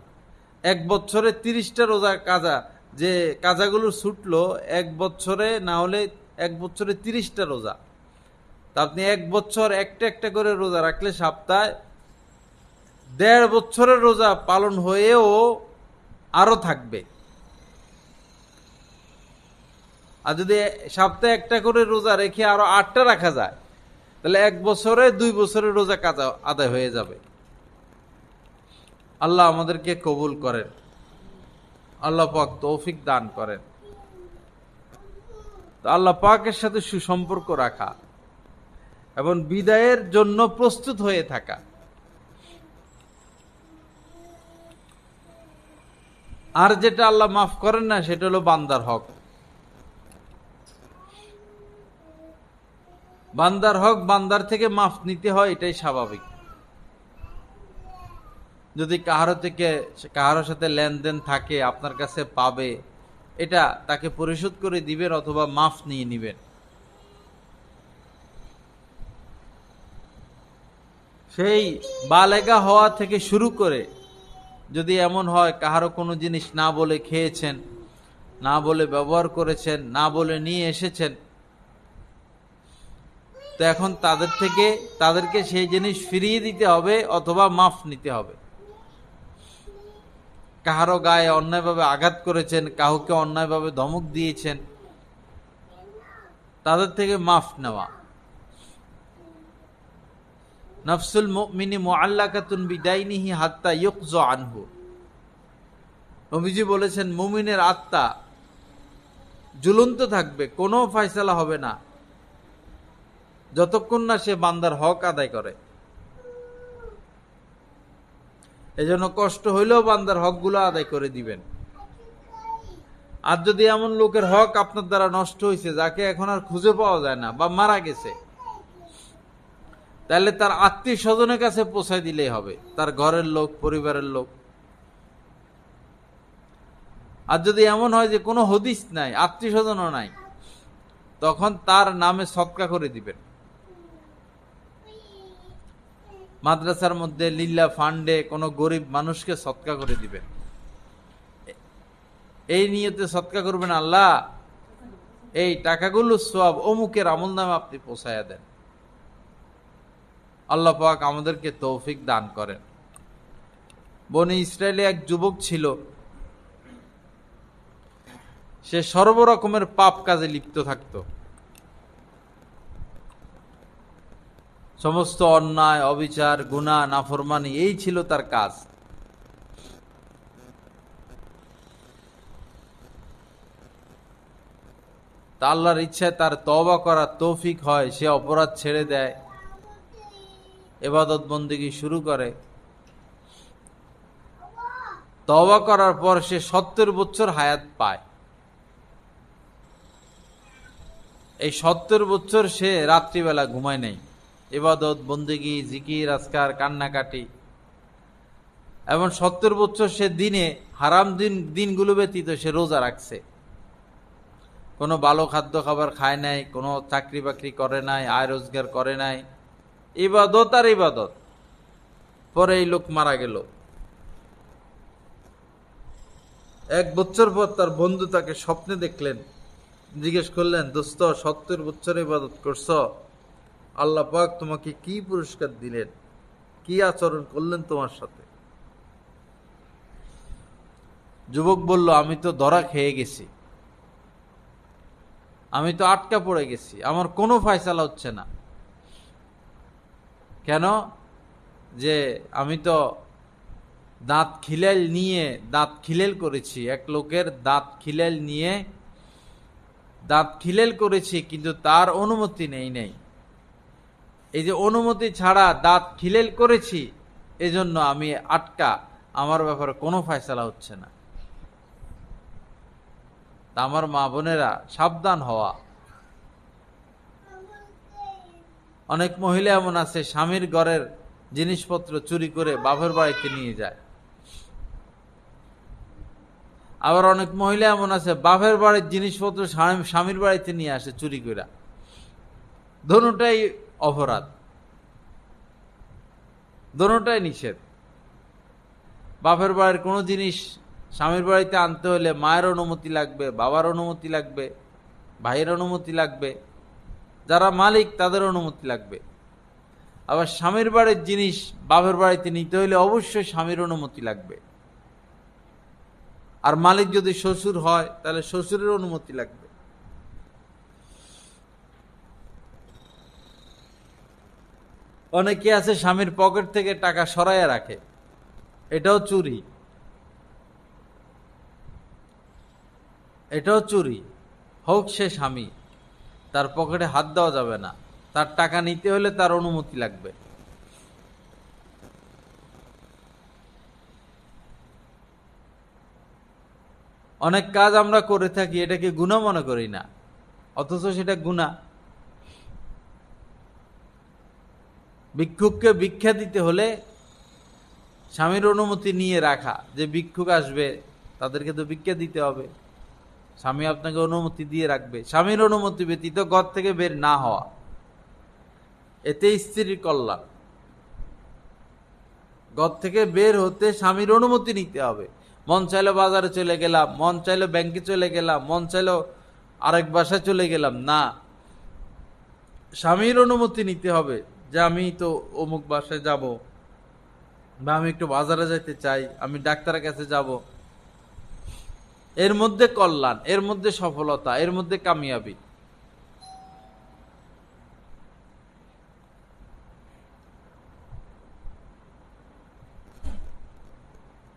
এক বছরে 30টা রোজা কাজা, যে কাজাগুলো ছুটলো এক বছরে, না হলে এক বছরে 30টা রোজা। তা আপনি এক বছর একটা একটা করে রোজা রাখলে সপ্তাহে 1.5 বছরের রোজা পালন হয়েও আরো থাকবে। আর যদি সপ্তাহে একটা করে রোজা রেখে আরো 8টা রাখা যায়, তাহলে এক বছরে 2 বছরের রোজা কাজা আদায় হয়ে যাবে। আল্লাহ আমাদেরকে কবুল করেন, আল্লাহ পাক তৌফিক দান করেন। তো আল্লাহ পাকের সাথে সুসম্পর্ক রাখা এবং বিদায়ের জন্য প্রস্তুত হয়ে থাকা। আর যেটা আল্লাহ মাফ করেন না সেটা হলো বান্দার হক। বান্দার হক বান্দার থেকে মাফ নিতে হয়, এটাই স্বাভাবিক। যদি কাহারো সাথে লেনদেন থাকে, আপনার কাছে পাবে, এটা তাকে পরিশোধ করে দিবেন অথবা মাফ নিয়ে নিবেন। সেই বালেগা হওয়া থেকে শুরু করে যদি এমন হয় কাহারো কোনো জিনিস না বলে খেয়েছেন, না বলে ব্যবহার করেছেন, না বলে নিয়ে এসেছেন, তো এখন তাদেরকে সেই জিনিস ফিরিয়ে দিতে হবে অথবা মাফ নিতে হবে। কাহারো গায়ে অন্যায়ভাবে আঘাত করেছেন, কাউকে অন্যায়ভাবে ধমক দিয়েছেন, তাদের থেকে মাফ নেওয়া। নাফসুল মুমিনি মুআল্লাকাতুন বিদাইনিহি হাত্তা ইউকযা আনহু। নবীজি বলেছেন, মুমিনের আত্মা ঝুলন্ত থাকবে, কোনো ফয়সালা হবে না যতক্ষণ না সে বান্দার হক আদায় করে। এজন্য কষ্ট হইলেও বান্দার হকগুলো আদায় করে দিবেন। আর যদি এমন লোকের হক আপনার দ্বারা নষ্ট হয়েছে, যাকে এখন আর খুঁজে পাওয়া যায় না বা মারা গেছে, তাহলে তার আত্মীয় স্বজনের কাছে পৌঁছায় দিলেই হবে, তার ঘরের লোক, পরিবারের লোক। আর যদি এমন হয় যে কোনো হদিস নাই, আত্মীয় স্বজনও নাই, তখন তার নামে সদকা করে দিবেন। মাদ্রাসার মধ্যে লিল্লা ফান্ডে কোনো গরিব মানুষকে সদকা করে দিবেন। এই নিয়তে সদকা করবেন, আল্লাহ এই টাকাগুলো সওয়াব অমুকের আমল নামে আপনি পৌঁছায়া দেন। আল্লাহ পাক আমাদেরকে তৌফিক দান করেন। বনি ইসরায়েলে এক যুবক ছিল, সে সর্বরকমের পাপ কাজে লিপ্ত থাকত। সমস্ত অন্যায়, অবিচার, গুনাহ, নাফরমানি, এই ছিল তার কাজ। তা আল্লাহর ইচ্ছায় তার তওবা করার তৌফিক হয়, সে অপরাধ ছেড়ে দেয়, ইবাদত বন্দেগী শুরু করে। তওবা করার পর সে 70 বছর হায়াত পায়। এই 70 বছর সে রাত্রিবেলা ঘুমায় নাই, ইবাদত বন্দেগী, জিকির, আজকার, কান্নাকাটি। এবং 70 বছর সে দিনে হারাম দিনগুলো ব্যতীত সে রোজা রাখছে। কোনো ভালো খাদ্য খাবার খায় নাই, কোনো চাকরি বাকরি করে নাই, আয় রোজগার করে নাই, ইবাদত আর ইবাদত। পরে এই লোক মারা গেল। 1 বছর পর তার বন্ধু তাকে স্বপ্নে দেখলেন, জিজ্ঞেস করলেন, দোস্ত 70 বছর ইবাদত করছ, আল্লাহ পাক তোমাকে কি পুরস্কার দিলেন, কি আচরণ করলেন তোমার সাথে? যুবক বলল, আমি তো ধরা খেয়ে গেছি, আমি তো আটকা পড়ে গেছি, আমার কোনো ফয়সালা হচ্ছে না। কেন? যে আমি তো দাঁত খিলেল করেছি, এক লোকের দাঁত খিলেল করেছি, কিন্তু তার অনুমতি নেই। এই যে অনুমতি ছাড়া দাঁত খিলেল করেছি, এজন্য আমি আটকা, আমার ব্যাপারে কোনো ফয়সালা হচ্ছে না। তা আমার মা বোনেরা, সাবধান হওয়া। অনেক মহিলা এমন আছে স্বামীর ঘরের জিনিসপত্র চুরি করে বাপের বাড়িতে নিয়ে যায়। আবার অনেক মহিলা এমন আছে বাপের বাড়ির জিনিসপত্র স্বামীর বাড়িতে নিয়ে আসে চুরি করে। দোনোটাই অপরাধ, দোনোটাই নিষেধ। বাপের বাড়ির কোনো জিনিস স্বামীর বাড়িতে আনতে হলে মায়ের অনুমতি লাগবে, বাবার অনুমতি লাগবে, ভাইয়ের অনুমতি লাগবে, যারা মালিক তাদের অনুমতি লাগবে। আবার স্বামীর বাড়ির জিনিস বাপের বাড়িতে নিতে হলে অবশ্যই স্বামীর অনুমতি লাগবে। আর মালিক যদি শ্বশুর হয় তাহলে শ্বশুরের অনুমতি লাগবে। অনেকে আছে স্বামীর পকেট থেকে টাকা সরাইয়া রাখে, এটাও চুরি, এটাও চুরি। হোক সে স্বামী, তার পকেটে হাত দেওয়া যাবে না, তার টাকা নিতে হলে তার অনুমতি লাগবে। অনেক কাজ আমরা করে থাকি, এটাকে গুনাহ মনে করি না, অথচ সেটা গুনাহ। ভিক্ষুককে ভিক্ষা দিতে হলে স্বামীর অনুমতি নিয়ে রাখা, যে ভিক্ষুক আসবে তাদেরকে তো ভিক্ষা দিতে হবে, স্বামী আপনাকে অনুমতি দিয়ে রাখবে। স্বামীর অনুমতি ব্যতীত ঘর থেকে বের না হওয়া, এতে স্ত্রীর কল্যাণ। ঘর থেকে বের হতে স্বামীর অনুমতি নিতে হবে। মন চাইলো বাজারে চলে গেলাম, মন চাইলো ব্যাংকে চলে গেলাম, মন চাইলো আরেক বাসায় চলে গেলাম, না, স্বামীর অনুমতি নিতে হবে যে আমি তো অমুক বাসায় যাব, বা আমি একটু বাজারে যেতে চাই, আমি ডাক্তারের কাছে যাব। এর মধ্যে কল্যাণ, এর মধ্যে সফলতা, এর মধ্যে কামিয়াবি।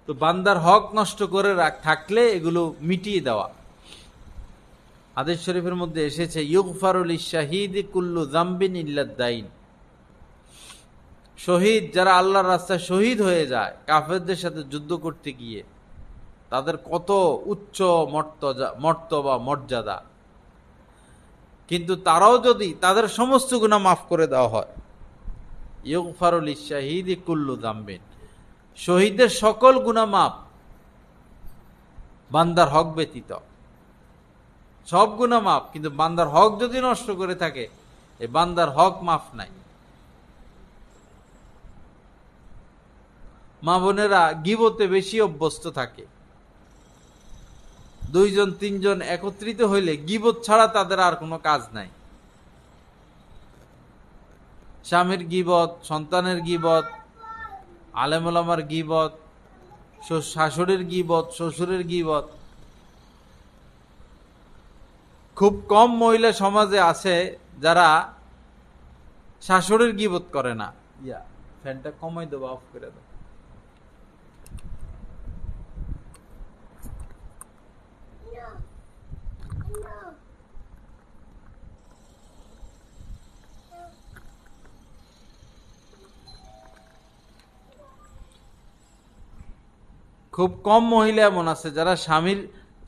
তো বান্দার হক নষ্ট করে থাকলে এগুলো মিটিয়ে দেওয়া। হাদিস শরীফের মধ্যে এসেছে ইউগফারু লিশ-শাহীদি কুল্লু যামবিন ইল্লা দাইন। শহীদ যারা আল্লাহর রাস্তায় শহীদ হয়ে যায় কাফেরদের সাথে যুদ্ধ করতে গিয়ে, তাদের কত উচ্চ মর্তবা মর্যাদা, কিন্তু তারাও যদি তাদের সমস্ত গুনাহ মাফ করে দেওয়া হয়, ইউগফারু লিশ-শাহীদি কুল্লু যামবিন, শহীদের সকল গুনাহ মাফ, বান্দার হক ব্যতীত সব গুনাহ মাফ। কিন্তু বান্দার হক যদি নষ্ট করে থাকে, এই বান্দার হক মাফ নাই। মা বোনেরা গীবতে বেশি অভ্যস্ত থাকে। দুইজন তিনজন একত্রিত হইলে গীবত ছাড়া তাদের আর কোনো কাজ নাই। স্বামীর গীবত, সন্তানের গীবত, আলেম ওলামার গীবত, শাশুড়ির গীবত, শ্বশুরের গীবত। খুব কম মহিলা সমাজে আছে যারা শাশুড়ির গীবত করে না। ফ্যানটা কমাই দেবো, অফ করে দেবো। খুব কম মহিলা এমন আছে যারা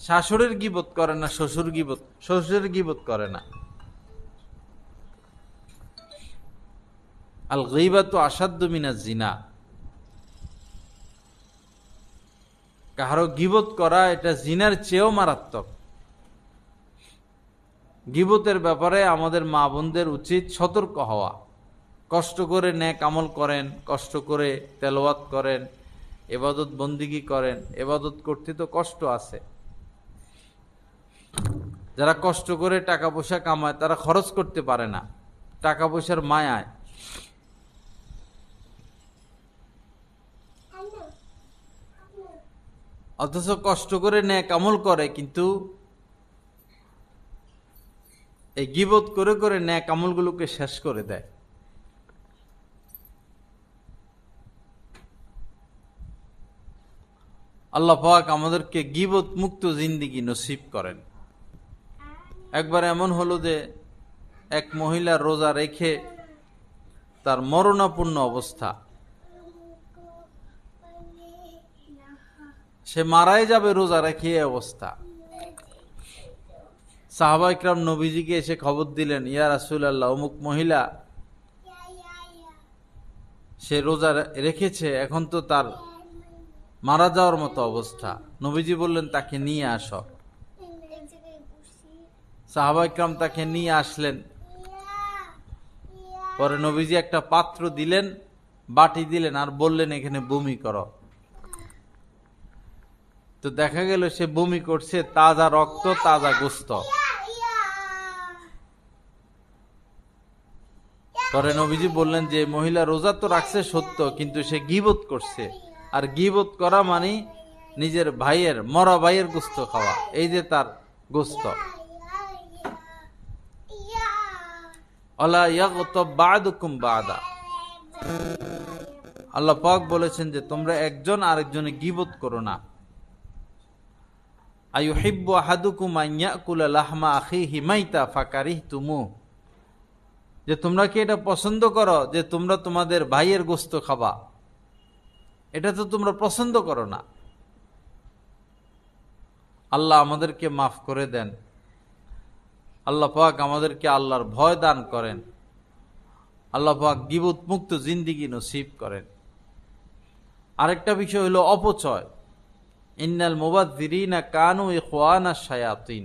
শাশুড়ির গীবত করে না, শ্বশুরের গীবত করে না। আল গীবাতু আশাদ্দু মিনাজ জিনা। কারো গীবত করা এটা জিনার চেয়েও মারাত্মক। গীবতের ব্যাপারে আমাদের মা বোনদের উচিত সতর্ক হওয়া। কষ্ট করে নেক আমল করেন, কষ্ট করে তেলাওয়াত করেন, ইবাদত বন্দিগি করেন, ইবাদত করতে তো কষ্ট আছে। যারা কষ্ট করে টাকা পয়সা কামায় তারা খরচ করতে পারে না টাকা পয়সার মায়ায়। অথচ কষ্ট করে নেক আমল করে, কিন্তু এই গীবত করে করে নেক আমলগুলোকে শেষ করে দেয়। আল্লাহ পাক আমাদেরকে গীবত মুক্ত জিন্দেগি নসিব করেন। একবার এমন হলো যে এক মহিলা রোজা রেখে তার মরণাপন্ন অবস্থা, সে মারাই যাবে রোজা রেখে এই অবস্থা। সাহাবা ইকরাম নবীজিকে এসে খবর দিলেন, ইয়া রাসূলুল্লাহ, অমুক মহিলা সে রোজা রেখেছে, এখন তো তার মারা যাওয়ার মতো অবস্থা। নবীজি বললেন তাকে নিয়ে আসো। সাহাবা ইকরাম তাকে নিয়ে আসলেন। পরে নবীজি একটা পাত্র দিলেন, বাটি দিলেন, আর বললেন এখানে বমি করো। তো দেখা গেল সে বমি করছে, তাজা রক্ত, তাজা গোস্ত। পরে নবীজি বললেন যে মহিলা রোজা তো রাখছে সত্য, কিন্তু সে গীবত করছে, আর গীবত করা মানে নিজের ভাইয়ের, মরা ভাইয়ের গোস্ত খাওয়া। এই যে তার গোস্ত। আল্লাহ পাক বলেছেন যে তোমরা একজন আরেকজনে গীবত করো না। আইয়ুহিব্বু আহাদুকুম আন ইয়াকুলা লাহমা আখিহি মাইতা ফাকারিহতুমুহ, যে তোমরা কি এটা পছন্দ করো যে তোমরা তোমাদের ভাইয়ের গোস্ত খাবা? এটা তো তোমরা পছন্দ করো না। আল্লাহ আমাদেরকে মাফ করে দেন। আল্লাহ পাক আমাদেরকে আল্লাহর ভয় দান করেন। আল্লাহ পাক গীবত মুক্ত জিন্দেগি নসিব করেন। আরেকটা বিষয় হলো অপচয়। ইন্নাল মুবাযযিরিনা কানু ইখওয়ানাশ শায়াতিন।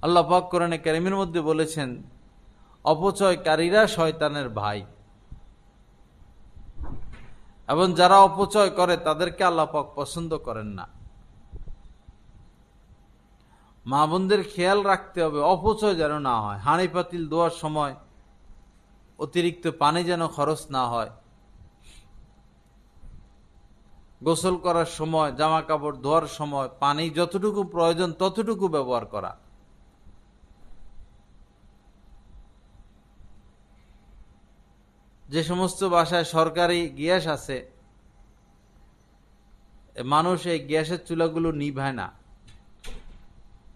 আল্লাহ পাক কোরআনে কারীমের মধ্যে বলেছেন অপচয়কারীরা শয়তানের ভাই, এবং যারা অপচয় করে তাদেরকে আল্লাহ পাক পছন্দ করেন না। মা বোনদের খেয়াল রাখতে হবে অপচয় যেন না হয়। হাঁড়ি পাতিল ধোয়ার সময় অতিরিক্ত পানি যেন খরচ না হয়। গোসল করার সময়, জামা কাপড় ধোয়ার সময় পানি যতটুকু প্রয়োজন ততটুকু ব্যবহার করা। যে সমস্ত বাসায় সরকারি গ্যাস আছে, মানুষ এই গ্যাসের চুলাগুলো নিভায় না,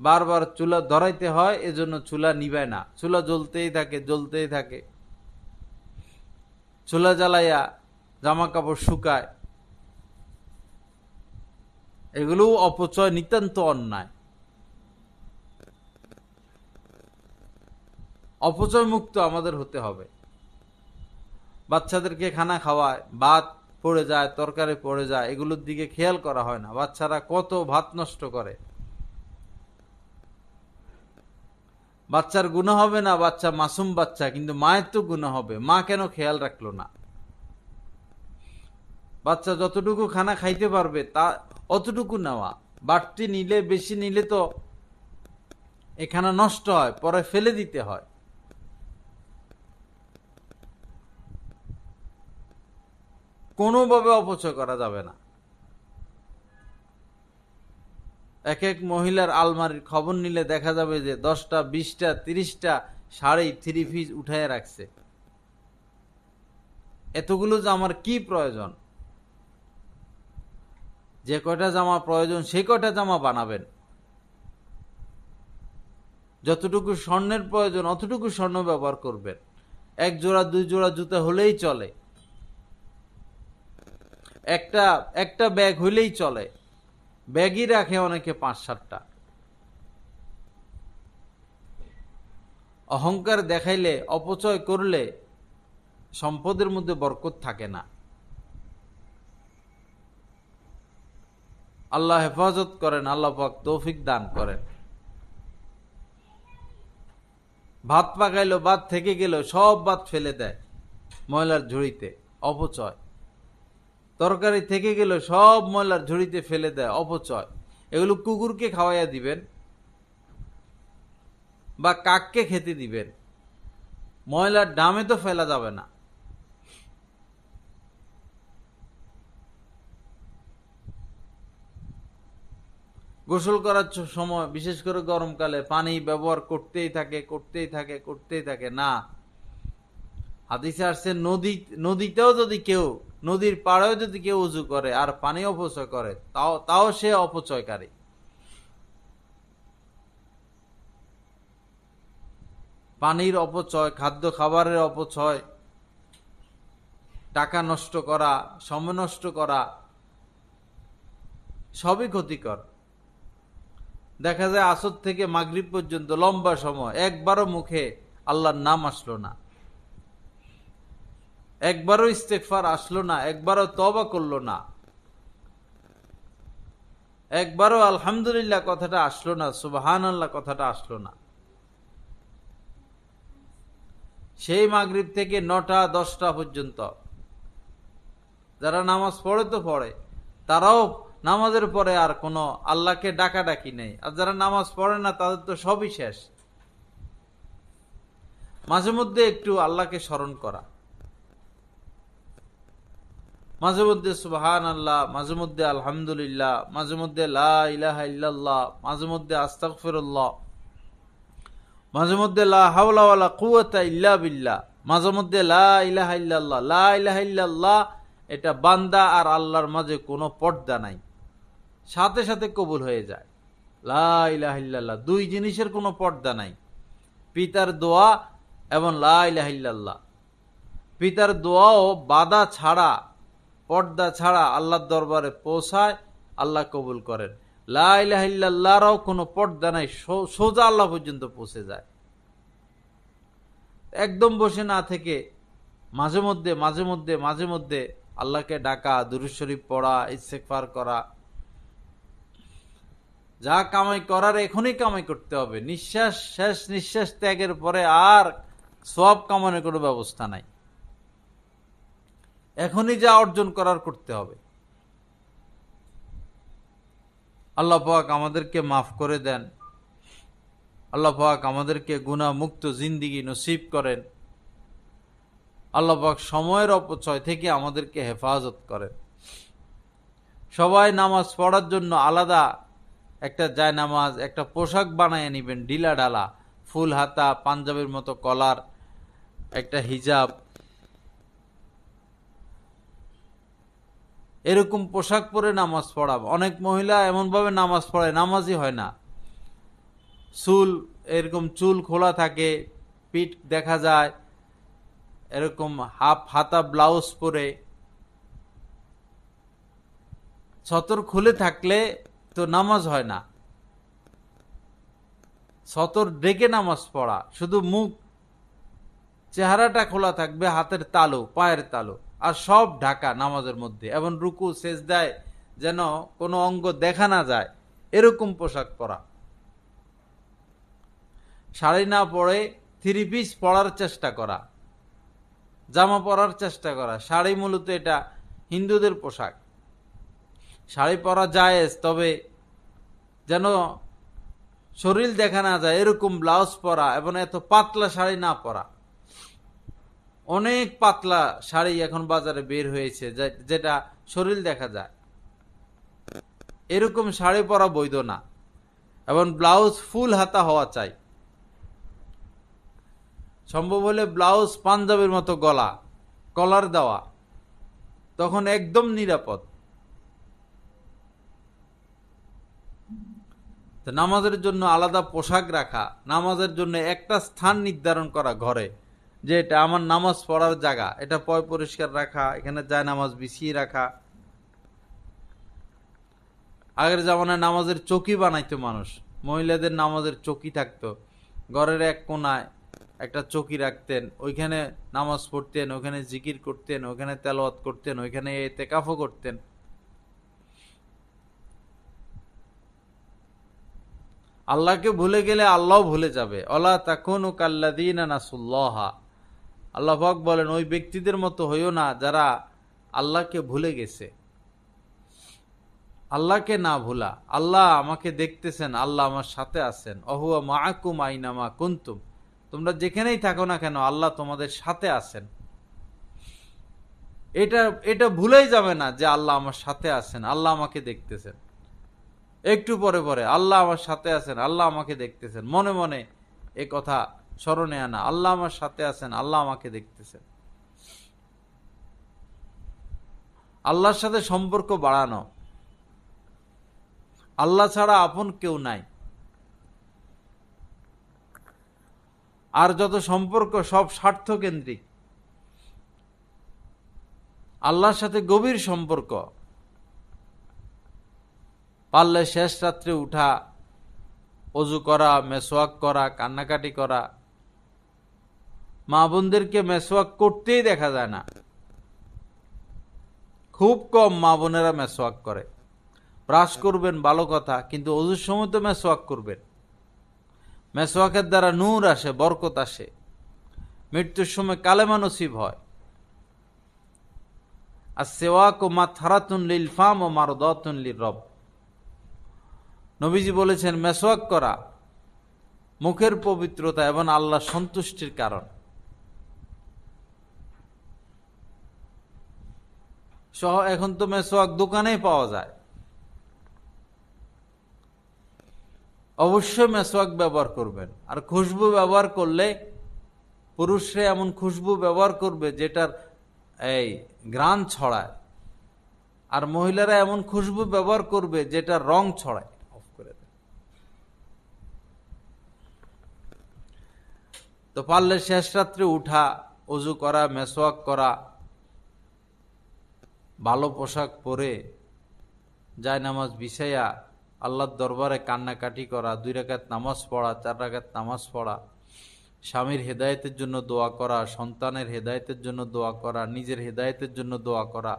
বারবার চুলা ধরাইতে হয়, এজন্য চুলা নিভায় না, চুলা জ্বলতেই থাকে জ্বলতেই থাকে। চুলা জ্বালাইয়া জামা কাপড় শুকায়, এগুলো অপচয়, নিতান্ত অন্যায়। অপচয় মুক্ত আমাদের হতে হবে। বাচ্চাদেরকে খানা খাওয়ায়, ভাত পড়ে যায়, তরকারি পড়ে যায়, এগুলোর দিকে খেয়াল করা হয় না। বাচ্চারা কত ভাত নষ্ট করে। বাচ্চার গুনাহ হবে না, বাচ্চা মাসুম বাচ্চা, কিন্তু মায়ের তো গুনাহ হবে। মা কেন খেয়াল রাখলো না? বাচ্চা যতটুকু খানা খাইতে পারবে তা অতটুকু নেওয়া। বাড়তি নিলে, বেশি নিলে তো এ খানা নষ্ট হয়, পরে ফেলে দিতে হয়। কোনোভাবে অপচয় করা যাবে না। এক এক মহিলার আলমারির খবর নিলে দেখা যাবে যে 10টা, 20টা, 30টা শাড়ি, 3 পিস উঠায় রাখছে। এতগুলো জামার কি প্রয়োজন? যে কয়টা জামা প্রয়োজন সেই কয়টা জামা বানাবেন। যতটুকু স্বর্ণের প্রয়োজন অতটুকু স্বর্ণ ব্যবহার করবেন। 1 জোড়া 2 জোড়া জুতা হলেই চলে, একটা ব্যাগ হইলেই চলে। ব্যাগই রাখে অনেকে 5-7টা। অহংকার দেখাইলে, অপচয় করলে সম্পদের মধ্যে বরকত থাকে না। আল্লাহ হেফাজত করেন, আল্লাহ পাক তৌফিক দান করেন। ভাত পাকাইলো, ভাত থেকে গেল, সব ভাত ফেলে দেয় ময়লার ঝুড়িতে, অপচয়। তরকারি থেকে গেল, সব ময়লার ঝুড়িতে ফেলে দেয়, অপচয়। এগুলো কুকুরকে খাওয়াইয়া দিবেন বা কাককে খেতে দিবেন, ময়লার ডামে তো ফেলা যাবে না। গোসল করার সময়, বিশেষ করে গরমকালে, পানি ব্যবহার করতেই থাকে না। হাদিসে আসছে নদীতেও যদি কেউ, নদীর পাড়েও যদি কেউ উযু করে আর পানি অপচয় করে, তাও সে অপচয়কারী। পানির অপচয়, খাদ্য খাবারের অপচয়, টাকা নষ্ট করা, সময় নষ্ট করা, সবই ক্ষতিকর। দেখা যায় আসর থেকে মাগরিব পর্যন্ত লম্বা সময় একবারও মুখে আল্লাহর নাম আসলো না। একবারও ইস্তেগফার আসলো না, একবারও তওবা করলো না, একবারও আলহামদুলিল্লাহ কথাটা আসলো না, সুবহানাল্লাহ কথাটা আসলো না। সেই মাগরিব থেকে 9টা 10টা পর্যন্ত যারা নামাজ পড়ে তো পড়ে, তারাও নামাজের পরে আর কোনো আল্লাহকে ডাকাডাকি নেই। আর যারা নামাজ পড়ে না তাদের তো সবই শেষ। মাঝে মধ্যে একটু আল্লাহকে স্মরণ করা, মাঝে মধ্যে সুবহানাল্লাহ, মাঝে মধ্যে আলহামদুলিল্লাহ, মাঝে মধ্যে লা ইলাহা ইল্লাল্লাহ, মাঝে মধ্যে আস্তাগফিরুল্লাহ, মাঝে মধ্যে লা হাওলা ওয়ালা কুওয়াতা ইল্লা বিল্লাহ, মাঝে মধ্যে লা ইলাহা ইল্লাল্লাহ। লা ইলাহা ইল্লাল্লাহ এটা বান্দা আর আল্লাহর মাঝে কোনো পর্দা নাই, সাথে সাথে কবুল হয়ে যায়। লা ইলাহা ইল্লাল্লাহ, দুই জিনিসের কোনো পর্দা নাই, পিতার দোয়া এবং লা ইলাহা ইল্লাল্লাহ। পিতার দোয়াও বাধা ছাড়া, পর্দা ছাড়া আল্লাহর দরবারে পৌঁছায়, আল্লাহ কবুল করেন। লা ইলাহা ইল্লাল্লাহরও কোনো পর্দা নাই, সোজা আল্লাহ পর্যন্ত পৌঁছে যায়। একদম বসে না থেকে মাঝে মধ্যে মাঝে মধ্যে মাঝে মধ্যে আল্লাহকে ডাকা, দুরূদ শরীফ পড়া, ইস্তেগফার করা, যা কামাই করার এখনই কামাই করতে হবে। নিঃশ্বাস, শেষ নিঃশ্বাস ত্যাগের পরে আর সওয়াব কামানোর কোনো ব্যবস্থা নাই, এখনই যা অর্জন করার করতে হবে। আল্লাহ পাক আমাদেরকে মাফ করে দেন, আল্লাহ পাক আমাদেরকে গুনাহ মুক্ত জিন্দেগি নসিব করেন, আল্লাহ পাক সময়ের অপচয় থেকে আমাদেরকে হেফাজত করেন। সবাই নামাজ পড়ার জন্য আলাদা একটা জায়নামাজ, একটা পোশাক বানায় নিবেন, ঢিলা ঢালা, ফুল হাতা, পাঞ্জাবের মতো কলার, একটা হিজাব, এরকম পোশাক পরে নামাজ পড়াব। অনেক মহিলা এমন ভাবে নামাজ পড়ে, নামাজই হয় না। চুল এরকম চুল খোলা থাকে, পিঠ দেখা যায়, এরকম হাফ হাতা ব্লাউজ পরে, ছতর খুলে থাকলে তো নামাজ হয় না। ছতর ডেকে নামাজ পড়া, শুধু মুখ চেহারাটা খোলা থাকবে, হাতের তালু, পায়ের তালু, আর সব ঢাকা নামাজের মধ্যে, এবং রুকু সেজদায় যেন কোনো অঙ্গ দেখা না যায়, এরকম পোশাক পরা। শাড়ি না পরে 3 পিস পরার চেষ্টা করা, জামা পরার চেষ্টা করা। শাড়ি মূলত এটা হিন্দুদের পোশাক, শাড়ি পরা জায়েজ, তবে যেন শরীর দেখা না যায় এরকম ব্লাউজ পরা, এবং এত পাতলা শাড়ি না পরা। অনেক পাতলা শাড়ি এখন বাজারে বের হয়েছে যেটা শরীর দেখা যায়, এরকম শাড়ি পরা বৈধ না। এবং ব্লাউজ ফুল হাতা হওয়া চাই, সম্ভব হলে ব্লাউজ পাঞ্জাবের মতো গলা, কলার দেওয়া, তখন একদম নিরাপদ। নামাজের জন্য আলাদা পোশাক রাখা, নামাজের জন্য একটা স্থান নির্ধারণ করা ঘরে, যে এটা আমার নামাজ পড়ার জায়গা, এটা পয় পরিষ্কার রাখা, এখানে যায় নামাজ বিছিয়ে রাখা। আগের জামানায় নামাজের চৌকি বানাইতো মানুষ, মহিলাদের নামাজের চৌকি থাকতো, ঘরের এক কোনায় একটা চৌকি রাখতেন, ওইখানে নামাজ পড়তেন, ওইখানে জিকির করতেন, ওইখানে তেলাওয়াত করতেন, ওইখানে ইতিকাফও করতেন। আল্লাহকে ভুলে গেলে আল্লাহও ভুলে যাবে। অলা তাকুনু কাল্লাযীনা নাসুল্লাহ, আল্লাহ পাক বলেন ওই ব্যক্তিদের মতো হইও না যারা আল্লাহকে ভুলে গেছে। আল্লাহকে না ভুলা, আল্লাহ আমাকে দেখতেছেন, আল্লাহ আমার সাথে আছেন। অহুয়া মাআকুম আইনামা কুনতুম, তোমরা যেখানেই থাকো না কেন আল্লাহ তোমাদের সাথে আছেন। এটা ভুলেই যাবে না যে আল্লাহ আমার সাথে আছেন, আল্লাহ আমাকে দেখতেছেন। একটু পরে পরে আল্লাহ আমার সাথে আছেন, আল্লাহ আমাকে দেখতেছেন, মনে মনে এ কথা স্মরণে আনা, আল্লাহ আমার সাথে আছেন, আল্লাহ আমাকে দেখতেছেন। আল্লাহর সাথে সম্পর্ক বাড়ানো, আল্লাহ ছাড়া আপন কেউ নাই। আর যত সম্পর্ক সব স্বার্থ কেন্দ্রিক। আল্লাহর সাথে গভীর সম্পর্ক, পারলে শেষ রাত্রে উঠা, অজু করা, মেসওয়াক করা, কান্নাকাটি করা। মা বোনদেরকে মেসওয়াক করতেই দেখা যায় না, খুব কম মা বোনেরা মেসওয়াক করে। ব্রাশ করবেন ভালো কথা, কিন্তু ওযুর সময় তো মেসওয়াক করবেন। মেসওয়াকের দ্বারা নূর আসে, বরকত আসে, মৃত্যুর সময় কালেমা নসিব হয়। আসওয়াকু মাতহারাতুন লিল ফাম ওয়া মারদাতুন লিররব। নবীজি বলেছেন মেসওয়াক করা মুখের পবিত্রতা এবং আল্লাহর সন্তুষ্টির কারণ। এখন তো মেসওয়াক দোকানেই পাওয়া যায়। অবশ্যই মেসওয়াক ব্যবহার করবেন। আর খুশবু ব্যবহার করলে পুরুষরা এমন খুশবু ব্যবহার করবে যেটার এই ঘ্রাণ ছড়ায়, আর মহিলারা এমন খুশবু ব্যবহার করবে যেটার রং ছড়ায়। অফ করে দেয়। তো পারলে শেষ রাত্রে উঠা, ওযু করা, মেসওয়াক করা, ভালো পোশাক পরে জায়নামাজ বিছাইয়া আল্লাহর দরবারে কান্নাকাটি করা, 2 রাকাত নামাজ পড়া, 4 রাকাত নামাজ পড়া, স্বামীর হেদায়েতের জন্য দোয়া করা, সন্তানের হেদায়েতের জন্য দোয়া করা, নিজের হেদায়েতের জন্য দোয়া করা।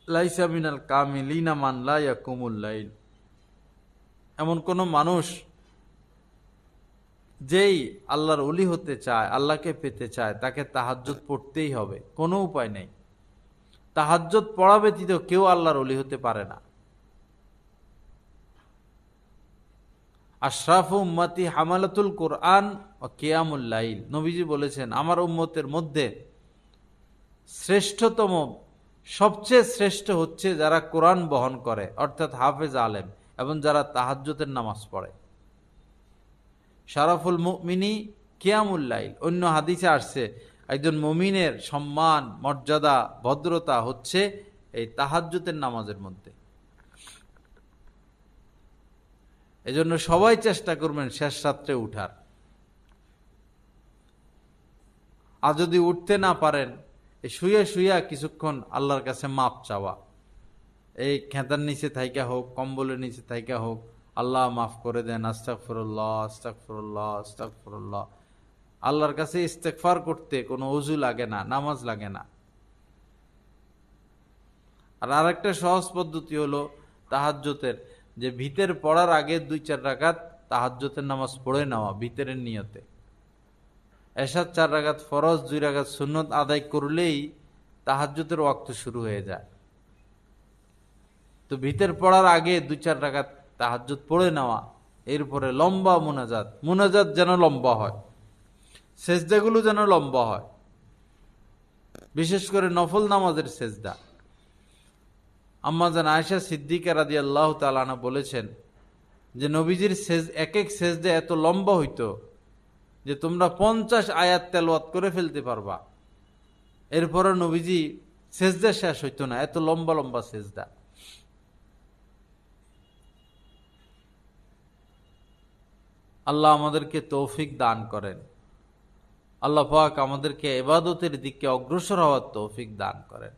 লাইসা মিনাল কামিলিনা মান লা ইয়াকুমুল লাইল। এমন কোন মানুষ যেই আল্লাহর ওলি হতে চায়, আল্লাহকে পেতে চায়, তাকে তাহাজ্জুদ পড়তেই হবে, কোনো উপায় নেই। তাহাজ্জুদ পড়া ব্যতীত কেউ আল্লাহর ওলি হতে পারে না। আশরাফু উম্মতি হামালাতুল কোরআন ও কিয়ামুল লাইল। নবীজি বলেছেন আমার উম্মতের মধ্যে শ্রেষ্ঠতম, সবচেয়ে শ্রেষ্ঠ হচ্ছে যারা কোরআন বহন করে, অর্থাৎ হাফেজ আলেম, এবং যারা তাহাজ্জুদের নামাজ পড়ে। শারাফুল মুমিনি কিয়ামুল লাইল। অন্য হাদিসে আসছে একজন মুমিনের সম্মান, মর্যাদা, ভদ্রতা হচ্ছে এই তাহাজ্জুদের নামাজের মধ্যে। এজন্য সবাই চেষ্টা করবেন শেষ রাত্রে উঠার। আর যদি উঠতে না পারেন, শুয়ে শুয়ে কিছুক্ষণ আল্লাহর কাছে মাপ চাওয়া, এই খেতার নিচে থাইকা হোক, কম্বলের নিচে থাইকা হোক, আল্লাহ মাফ করে দেন, আস্তাগফিরুল্লাহ আস্তাগফিরুল্লাহ আস্তাগফিরুল্লাহ। আল্লাহর কাছে ইস্তেগফার করতে কোনো ওযু লাগে না, নামাজ লাগে না। আর আরেকটা সহজ পদ্ধতি হলো তাহাজ্জুদের, যে ভিতর পড়ার আগে 2-4 রাকাত তাহাজ্জুদের নামাজ পড়ে নেওয়া ভিতরের নিয়তে। এশার 4 রাকাত ফরজ, 2 রাকাত সুন্নত আদায় করলেই তাহাজ্জুদের ওয়াক্ত শুরু হয়ে যায়। তো ভিতর পড়ার আগে 2-4 রাকাত তাহাজ্জুদ পড়ে নেওয়া, এরপরে লম্বা মুনাজাত যেন লম্বা হয়, সেজদাগুলো যেন লম্বা হয়, বিশেষ করে নফল নামাজের সেজদা। আম্মা জান আয়েশা সিদ্দিকা রাদিয়াল্লাহু তাআলা আনহা বলেছেন যে নবীজির এক এক সেজদা এত লম্বা হইতো যে তোমরা 50 আয়াত তেলাওয়াত করে ফেলতে পারবা। এরপরে নবীজি সেজদা শেষ হইতো না, এত লম্বা লম্বা সেজদা। আল্লাহ আমাদেরকে তৌফিক দান করেন। আল্লাহ পাক আমাদেরকে ইবাদতের দিকে অগ্রসর হওয়ার তৌফিক দান করেন।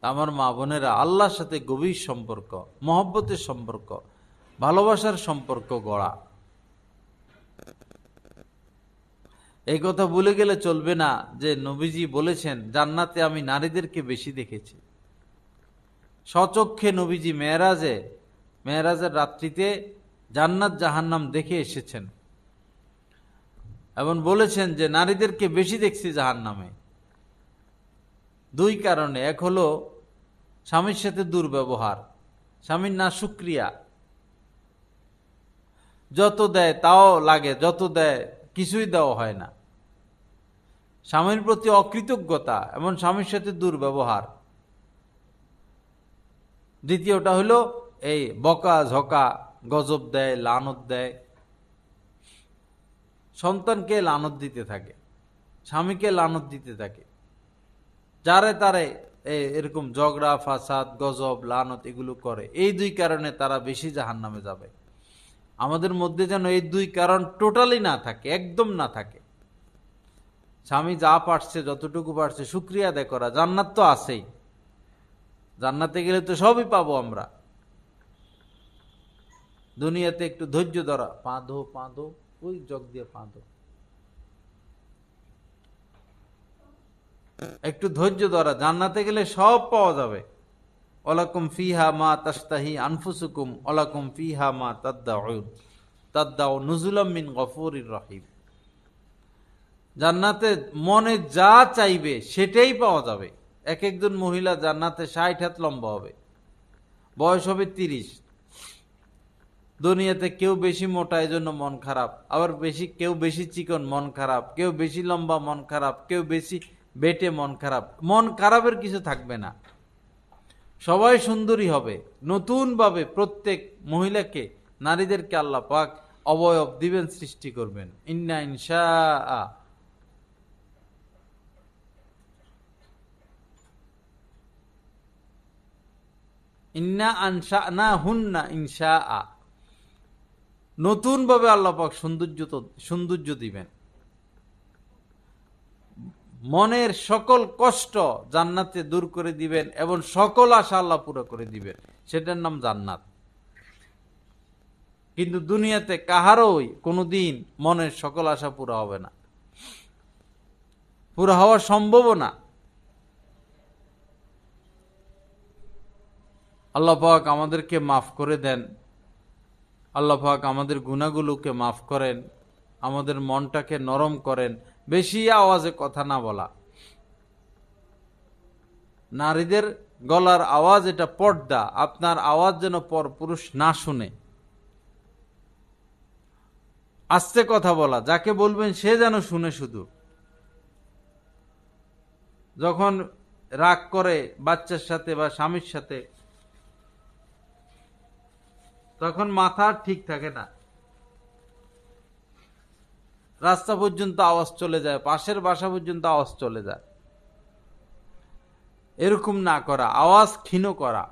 আমার মা বোনেরা, আল্লাহর সাথে গভীর সম্পর্ক, মহব্বতের সম্পর্ক, ভালোবাসার সম্পর্ক গড়া, এই কথা ভুলে গেলে চলবে না যে নবীজি বলেছেন জান্নাতে আমি নারীদেরকে বেশি দেখেছি। স্বচক্ষে নবীজি মেরাজের রাত্রিতে জান্নাত জাহান্নাম দেখে এসেছেন এবং বলেছেন যে নারীদেরকে বেশি দেখছি জাহান্নামে। 2 কারণে। এক হলো স্বামীর সাথে দুর্ব্যবহার, স্বামীর নাশুকরিয়া, যত দেয় তাও লাগে, যত দেয় কিছুই দেওয়া হয় না, স্বামীর প্রতি অকৃতজ্ঞতা এবং স্বামীর সাথে দুর্ব্যবহার। দ্বিতীয়টা হলো এই বকা ঝকা, গজব দেয়, লানত দেয়, সন্তানকে লানত দিতে থাকে, স্বামীকে লানত দিতে থাকে, যারে তারে এরকম ঝগড়া ফাসাদ গজব লানত এগুলো করে। এই 2 কারণে তারা বেশি জাহান্নামে যাবে। আমাদের মধ্যে যেন এই 2 কারণ টোটালি না থাকে, একদম না থাকে। স্বামী যা পারছে, যতটুকু পারছে শুকরিয়া আদায় করা। জান্নাত তো আছেই, জান্নাতে গেলে তো সবই পাবো আমরা। দুনিয়াতে একটু ধৈর্য ধরা, পাঁধো ওই জগ দিয়ে পাঁধো। একটু ধৈর্য ধরা, জান্নাতে গেলে সব পাওয়া যাবে। ওয়ালাকুম ফিহা মা তাশতাহি আনফুসুকুম ওয়ালাকুম ফিহা মা তাদদাউন তাদদাউ নুজুলাম মিন গফুরির রহিম। জান্নাতে মনে যা চাইবে সেটাই পাওয়া যাবে। এক একজন মহিলা জান্নাতে 60 হাত লম্বা হবে, বয়স হবে 30। দুনিয়াতে কেউ বেশি মোটা এজন্য মন খারাপ, আবার কেউ বেশি চিকন মন খারাপ, কেউ বেশি লম্বা মন খারাপ, কেউ বেশি বেটে মন খারাপ। মন খারাপের কিছু থাকবে না, সবাই সুন্দরী হবে। নতুন ভাবে প্রত্যেক মহিলাকে, নারীদেরকে আল্লাহ পাক অবয়ব দিবেন, সৃষ্টি করবেন। ইন্না ইনশাআ ইন্না আনশানাহুন্না ইনশাআ। নতুন ভাবে আল্লাহ পাক সৌন্দর্য দিবেন। মনের সকল কষ্ট জান্নাতে দূর করে দিবেন এবং সকল আশা আল্লাহ পুরো করে দিবেন, সেটার নাম জান্নাত। কিন্তু দুনিয়াতে কাহারই কোনোদিন মনের সকল আশা পুরো হবে না, পুরো হওয়া সম্ভব না। আল্লাহ পাক আমাদেরকে মাফ করে দেন, আল্লাহ পাক আমাদের গুনাহগুলোকে মাফ করেন, আমাদের মনটাকে নরম করেন। বেশি আওয়াজে কথা না বলা, নারীদের গলার আওয়াজ এটা পর্দা, আপনার আওয়াজ যেন পরপুরুষ না শুনে। আস্তে কথা বলা, যাকে বলবেন সে যেন শুনে। শুধু যখন রাগ করে বাচ্চার সাথে বা স্বামীর সাথে, তখন মাথা ঠিক থাকে না, রাস্তা পর্যন্ত আওয়াজ চলে যায়, পাশের বাসা পর্যন্ত আওয়াজ চলে যায়। এরকম না করা, আওয়াজ ক্ষীণ করা।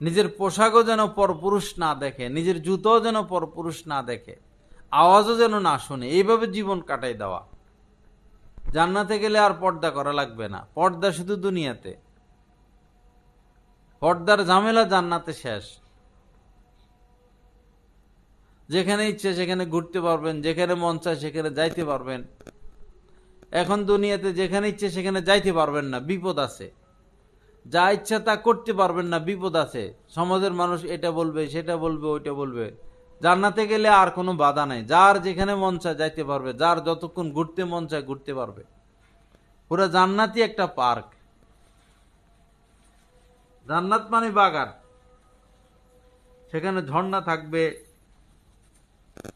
নিজের পোশাকও যেন পরপুরুষ না দেখে, নিজের জুতো যেন পরপুরুষ না দেখে, আওয়াজও যেন না শুনে। এইভাবে জীবন কাটাই দেওয়া। জান্নাতে গেলে আর পর্দা করা লাগবে না। পর্দা শুধু দুনিয়াতে, পর্দার ঝামেলা জান্নাতে শেষ। যেখানে ইচ্ছে সেখানে ঘুরতে পারবেন, যেখানে মন চায় সেখানে যাইতে পারবেন। এখন দুনিয়াতে যেখানে ইচ্ছে সেখানে যাইতে পারবেন না, বিপদ আছে। যা ইচ্ছা তা করতে পারবেন না, বিপদ আছে। সমাজের মানুষ এটা বলবে, সেটা বলবে, ওইটা বলবে। জান্নাতে গেলে আর কোনো বাধা নাই, যার যেখানে মন চায় যাইতে পারবে, যার যতক্ষণ ঘুরতে মন চায় ঘুরতে পারবে। পুরো জান্নাতই একটা পার্ক। জান্নাত মানে বাগান, সেখানে ঝর্ণা থাকবে,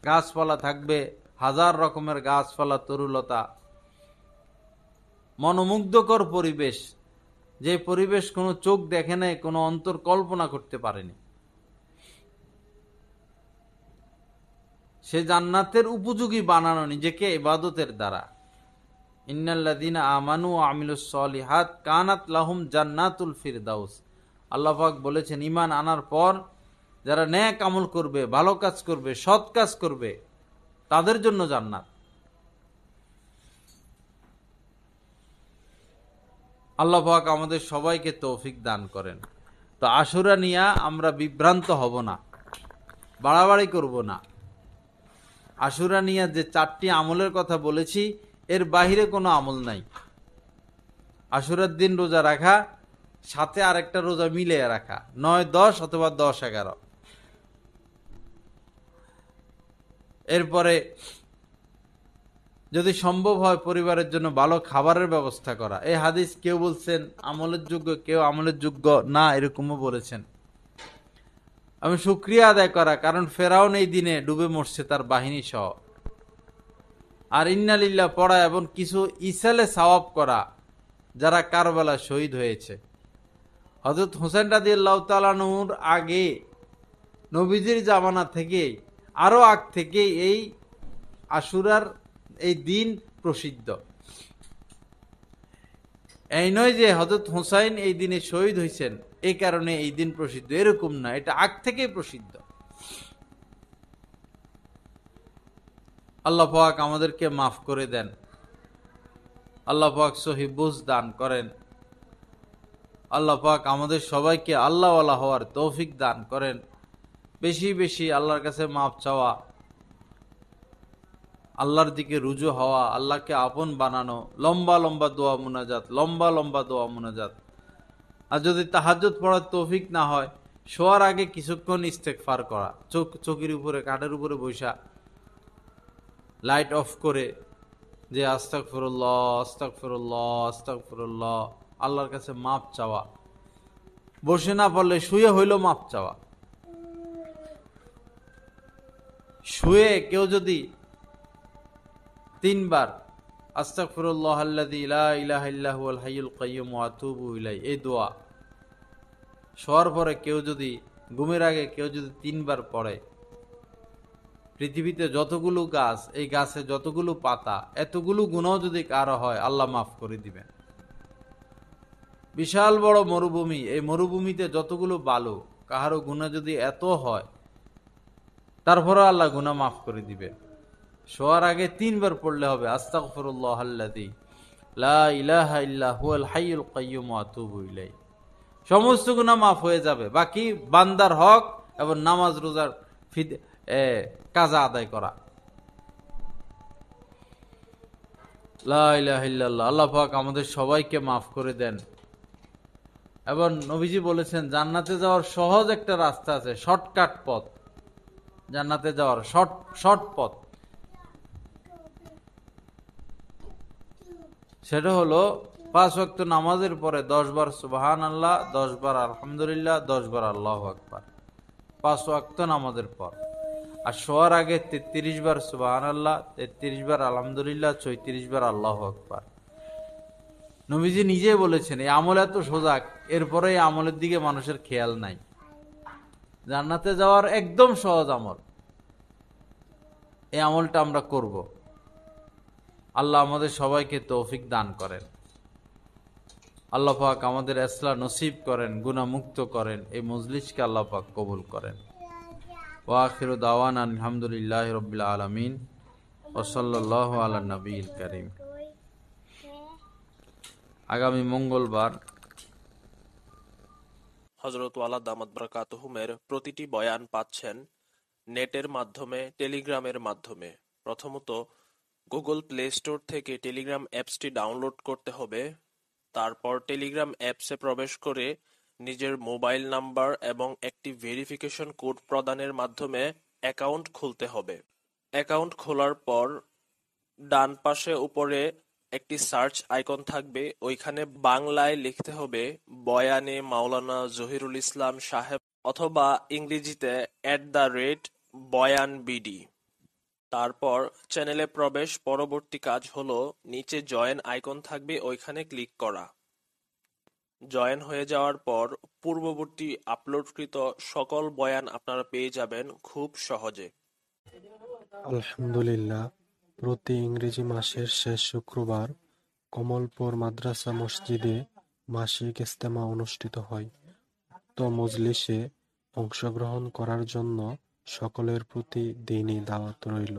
গাছপালা থাকবে, হাজার রকমের গাছপালা, তরুলতা, মনোমুগ্ধকর পরিবেশ। যে পরিবেশ কোনো চোখ দেখে নাই, কোনো অন্তর কল্পনা করতে পারেনি। সে জান্নাতের উপযোগী বানানো নিজেকে ইবাদতের দ্বারা। ইন্নাল্লাযীনা আমানু ওয়া আমিলুস সলিহাত কানাত লাহুম জান্নাতুল ফিরদাউস। আল্লাহ পাক বলেছেন, ঈমান আনার পর যারা নেক আমল করবে, ভালো কাজ করবে, সৎ কাজ করবে, তাদের জন্য জান্নাত। আল্লাহ পাক আমাদের সবাইকে তৌফিক দান করেন। তো আশুরা নিয়া আমরা বিভ্রান্ত হব না, বাড়াবাড়ি করব না। আশুরা নিয়া যে 4টি আমলের কথা বলেছি, এর বাহিরে কোনো আমল নাই। আশুরার দিন রোজা রাখা, সাথে আরেকটা রোজা মিলে রাখা, 9-10 অথবা 10-11। এরপরে যদি সম্ভব হয় পরিবারের জন্য ভালো খাবারের ব্যবস্থা করা। এই হাদিস কেউ বলছেন আমলের যোগ্য, কেউ আমলের যোগ্য না, এরকমও বলেছেন। আমি শুকরিয়া আদায় করা, কারণ ফেরাউন এই দিনে ডুবে মরছে তার বাহিনী সহ। আর ইন্না লিল্লাহ পড়া এবং কিছু ইসালে সওয়াব করা যারা কারবালা শহীদ হয়েছে। হযরত হোসেন রাদিয়াল্লাহু তাআলা আনহুর আগে, নবীজির জামানা থেকে, আরো আগ থেকে এই আশুরার এই দিন প্রসিদ্ধ। এই নয় যে হযরত হুসাইন এই দিনে শহীদ হয়েছেন এই কারণে এই দিন প্রসিদ্ধ, এরকম না, এটা আগ থেকেই প্রসিদ্ধ। আল্লাহ পাক আমাদেরকে মাফ করে দেন, আল্লাহ পাক সহি বুঝ দান করেন, আল্লাহ পাক আমাদের সবাইকে আল্লাহওয়ালা হওয়ার তৌফিক দান করেন। বেশি বেশি আল্লাহর কাছে মাফ চাওয়া, আল্লাহর দিকে রুজু হওয়া, আল্লাহকে আপন বানানো, লম্বা লম্বা দোয়া মুনাজাত, লম্বা লম্বা দোয়া মুনাজাত। আর যদি তাহাজ্জুদ পড়ার তৌফিক না হয়, শোয়ার আগে কিছুক্ষণ ইস্তেগফার করা, চোখের উপরে কাঠের উপরে বৈশা লাইট অফ করে যে আস্তাগফিরুল্লাহ আস্তাগফিরুল্লাহ আস্তাগফিরুল্লাহ, আল্লাহর কাছে মাপ চাওয়া। বসে না পারলে শুয়ে হইল মাপ চাওয়া। শুয়ে কেউ যদি 3 বার আস্তাগফিরুল্লাহ আল্লাযী লা ইলাহা ইল্লা হুয়াল হাইয়ুল কাইয়্যুম ওয়া আতুবু ইলাইহি, এই দোয়া শোয়ার পরে কেউ যদি, ঘুমের আগে কেউ যদি 3 বার পড়ে, পৃথিবীতে যতগুলো গাছ, এই গাছে যতগুলো পাতা, এতগুলো গুনাহ যদি কারো হয়, আল্লাহ মাফ করে দিবেন। বিশাল বড় মরুভূমি, এই মরুভূমিতে যতগুলো বালু, কাহারও গুনাহ যদি এত হয়, তারপরে আল্লাহ গুনাহ মাফ করে দিবে। শোয়ার আগে 3 বার পড়লে হবে আস্তাগফিরুল্লাহ আল্লাযী লা ইলাহা ইল্লা হুয়াল হাইয়ুল কাইয়্যুম ওয়া আতুবু ইলাইহি। সমস্ত গুনাহ মাফ হয়ে যাবে। বাকি বান্দার হক এবং নামাজ রোজার কাজা আদায় করা। লা ইলাহা ইল্লাল্লাহ। আল্লাহ পাক আমাদের সবাইকে মাফ করে দেন। এবং নবীজি বলেছেন জান্নাতে যাওয়ার সহজ একটা রাস্তা আছে, শর্টকাট পথ, জান্নাতে যাওয়ার শর্ট পথ। সেটা হলো 5 ওয়াক্ত নামাজের পরে 10 বার সুবহানাল্লাহ, 10 বার আলহামদুলিল্লাহ, 10 বার আল্লাহু আকবার, 5 ওয়াক্ত নামাজের পর। আর শোয়ার আগে 33 বার সুবহানাল্লাহ, 33 বার আলহামদুলিল্লাহ, 34 বার আল্লাহু আকবার। নবীজি নিজে বলেছেন এই আমল এত সোজা, এরপরে এই আমলের দিকে মানুষের খেয়াল নাই। জান্নাতে যাওয়ার একদম সহজ আমল, এই আমলটা আমরা করব। আল্লাহ আমাদের সবাইকে তৌফিক দান করেন। আল্লাহ পাক আমাদের ইসলাহ নসিব করেন, গুনাহ মুক্ত করেন। এই মজলিসকে আল্লাহ পাক কবুল করেন। ওয়া আখিরু দাওয়ানা আলহামদুলিল্লাহি রাব্বিল আলামিন ওয়া সাল্লাল্লাহু আলা নবিয়িল কারীম। আগামী মঙ্গলবার হযরত ওয়ালা দামাত বারাকাতুহুমের প্রতিটি বয়ান পাচ্ছেন নেটের মাধ্যমে, টেলিগ্রামের মাধ্যমে। প্রথমত গুগল প্লে স্টোর থেকে টেলিগ্রাম অ্যাপসটি ডাউনলোড করতে হবে। তারপর টেলিগ্রাম অ্যাপসে প্রবেশ করে নিজের মোবাইল নাম্বার এবং একটি ভেরিফিকেশন কোড প্রদানের মাধ্যমে অ্যাকাউন্ট খুলতে হবে। অ্যাকাউন্ট খোলার পর ডান পাশে উপরে একটি সার্চ আইকন থাকবে, ওইখানে বাংলায় লিখতে হবে বয়ানে মাওলানা জহিরুল ইসলাম সাহেব, অথবা ইংরেজিতে @বয়ানবিডি। তারপর চ্যানেলে প্রবেশ। পরবর্তী কাজ হলো নিচে জয়েন আইকন থাকবে, ওইখানে ক্লিক করা। জয়েন হয়ে যাওয়ার পর পূর্ববর্তী আপলোডকৃত সকল বয়ান আপনারা পেয়ে যাবেন খুব সহজে। আলহামদুলিল্লাহ, প্রতি ইংরেজি মাসের শেষ শুক্রবার কমলপুর মাদ্রাসা মসজিদে মাসিক ইজতেমা অনুষ্ঠিত হয়। উক্ত মজলিসে অংশগ্রহণ করার জন্য সকলের প্রতি দীনী দাওয়াত রইল।